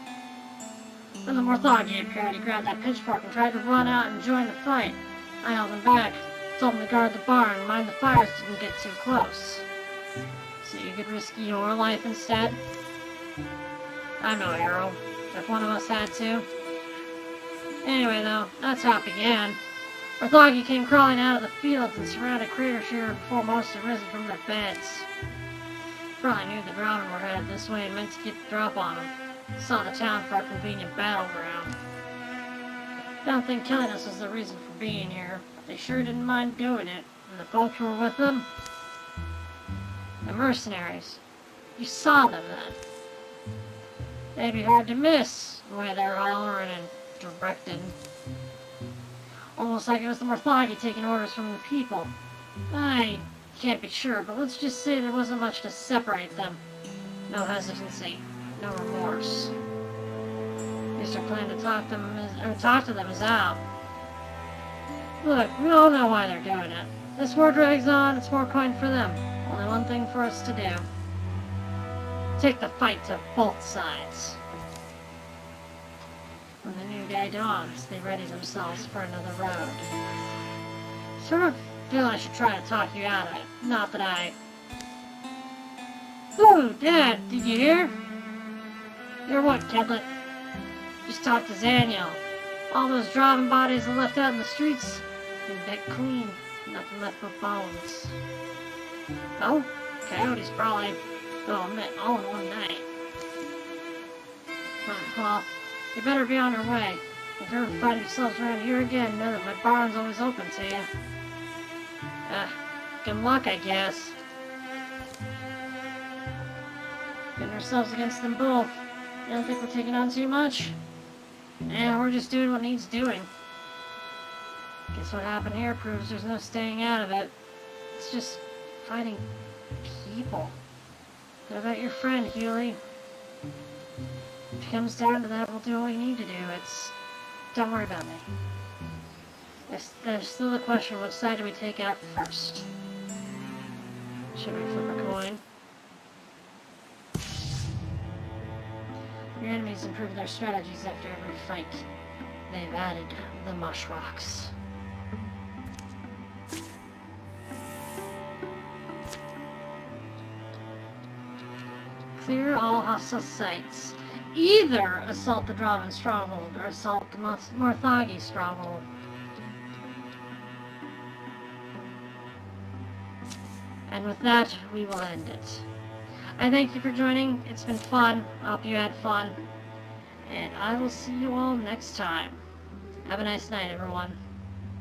When the Morthagi appeared, he grabbed that pitchfork and tried to run out and join the fight. I held him back, told him to guard the barn and mind the fires didn't get too close. So you could risk your life instead? I'm no hero, if one of us had to. Anyway though, that's how it began. Morthagi came crawling out of the fields and surrounded Crater Shearer before most had risen from their beds. Probably knew the Drowned were headed this way and meant to get the drop on them. Saw the town for a convenient battleground. Don't think killing us was the reason for being here, but they sure didn't mind doing it, and the folks who were with them? The mercenaries. You saw them then. They'd be hard to miss, the way they were hollering and directed. Almost like it was the Morthagi taking orders from the people. I can't be sure, but let's just say there wasn't much to separate them. No hesitancy. No remorse. At least our plan to talk to them is out. Look, we all know why they're doing it. This war drags on, it's more coin for them. Only one thing for us to do. Take the fight to both sides. When the new day dawns, they ready themselves for another road. Sort of feel I should try to talk you out of it. Not that I... Ooh, Dad, did you hear? You're what, kidlet? Just talked to Zaniel. All those driving bodies are left out in the streets. Been decked clean. Nothing left but bones. Oh, coyotes probably, they'll admit, all in one night. Well, you better be on your way. If you ever find yourselves around here again, know that my barn's always open to you. Good luck, I guess. Getting ourselves against them both. You don't think we're taking on too much? Yeah, we're just doing what needs doing. Guess what happened here proves there's no staying out of it. It's just fighting people. What about your friend, Healy? If it comes down to that, we'll do what we need to do. Don't worry about me. There's still the question, which side do we take out first? Should we flip a coin? Your enemies improve their strategies after every fight. They've added the mush rocks. Clear all hostile sites. Either assault the Draven stronghold or assault the Morthagi stronghold. And with that, we will end it. I thank you for joining. It's been fun. I hope you had fun. And I will see you all next time. Have a nice night, everyone.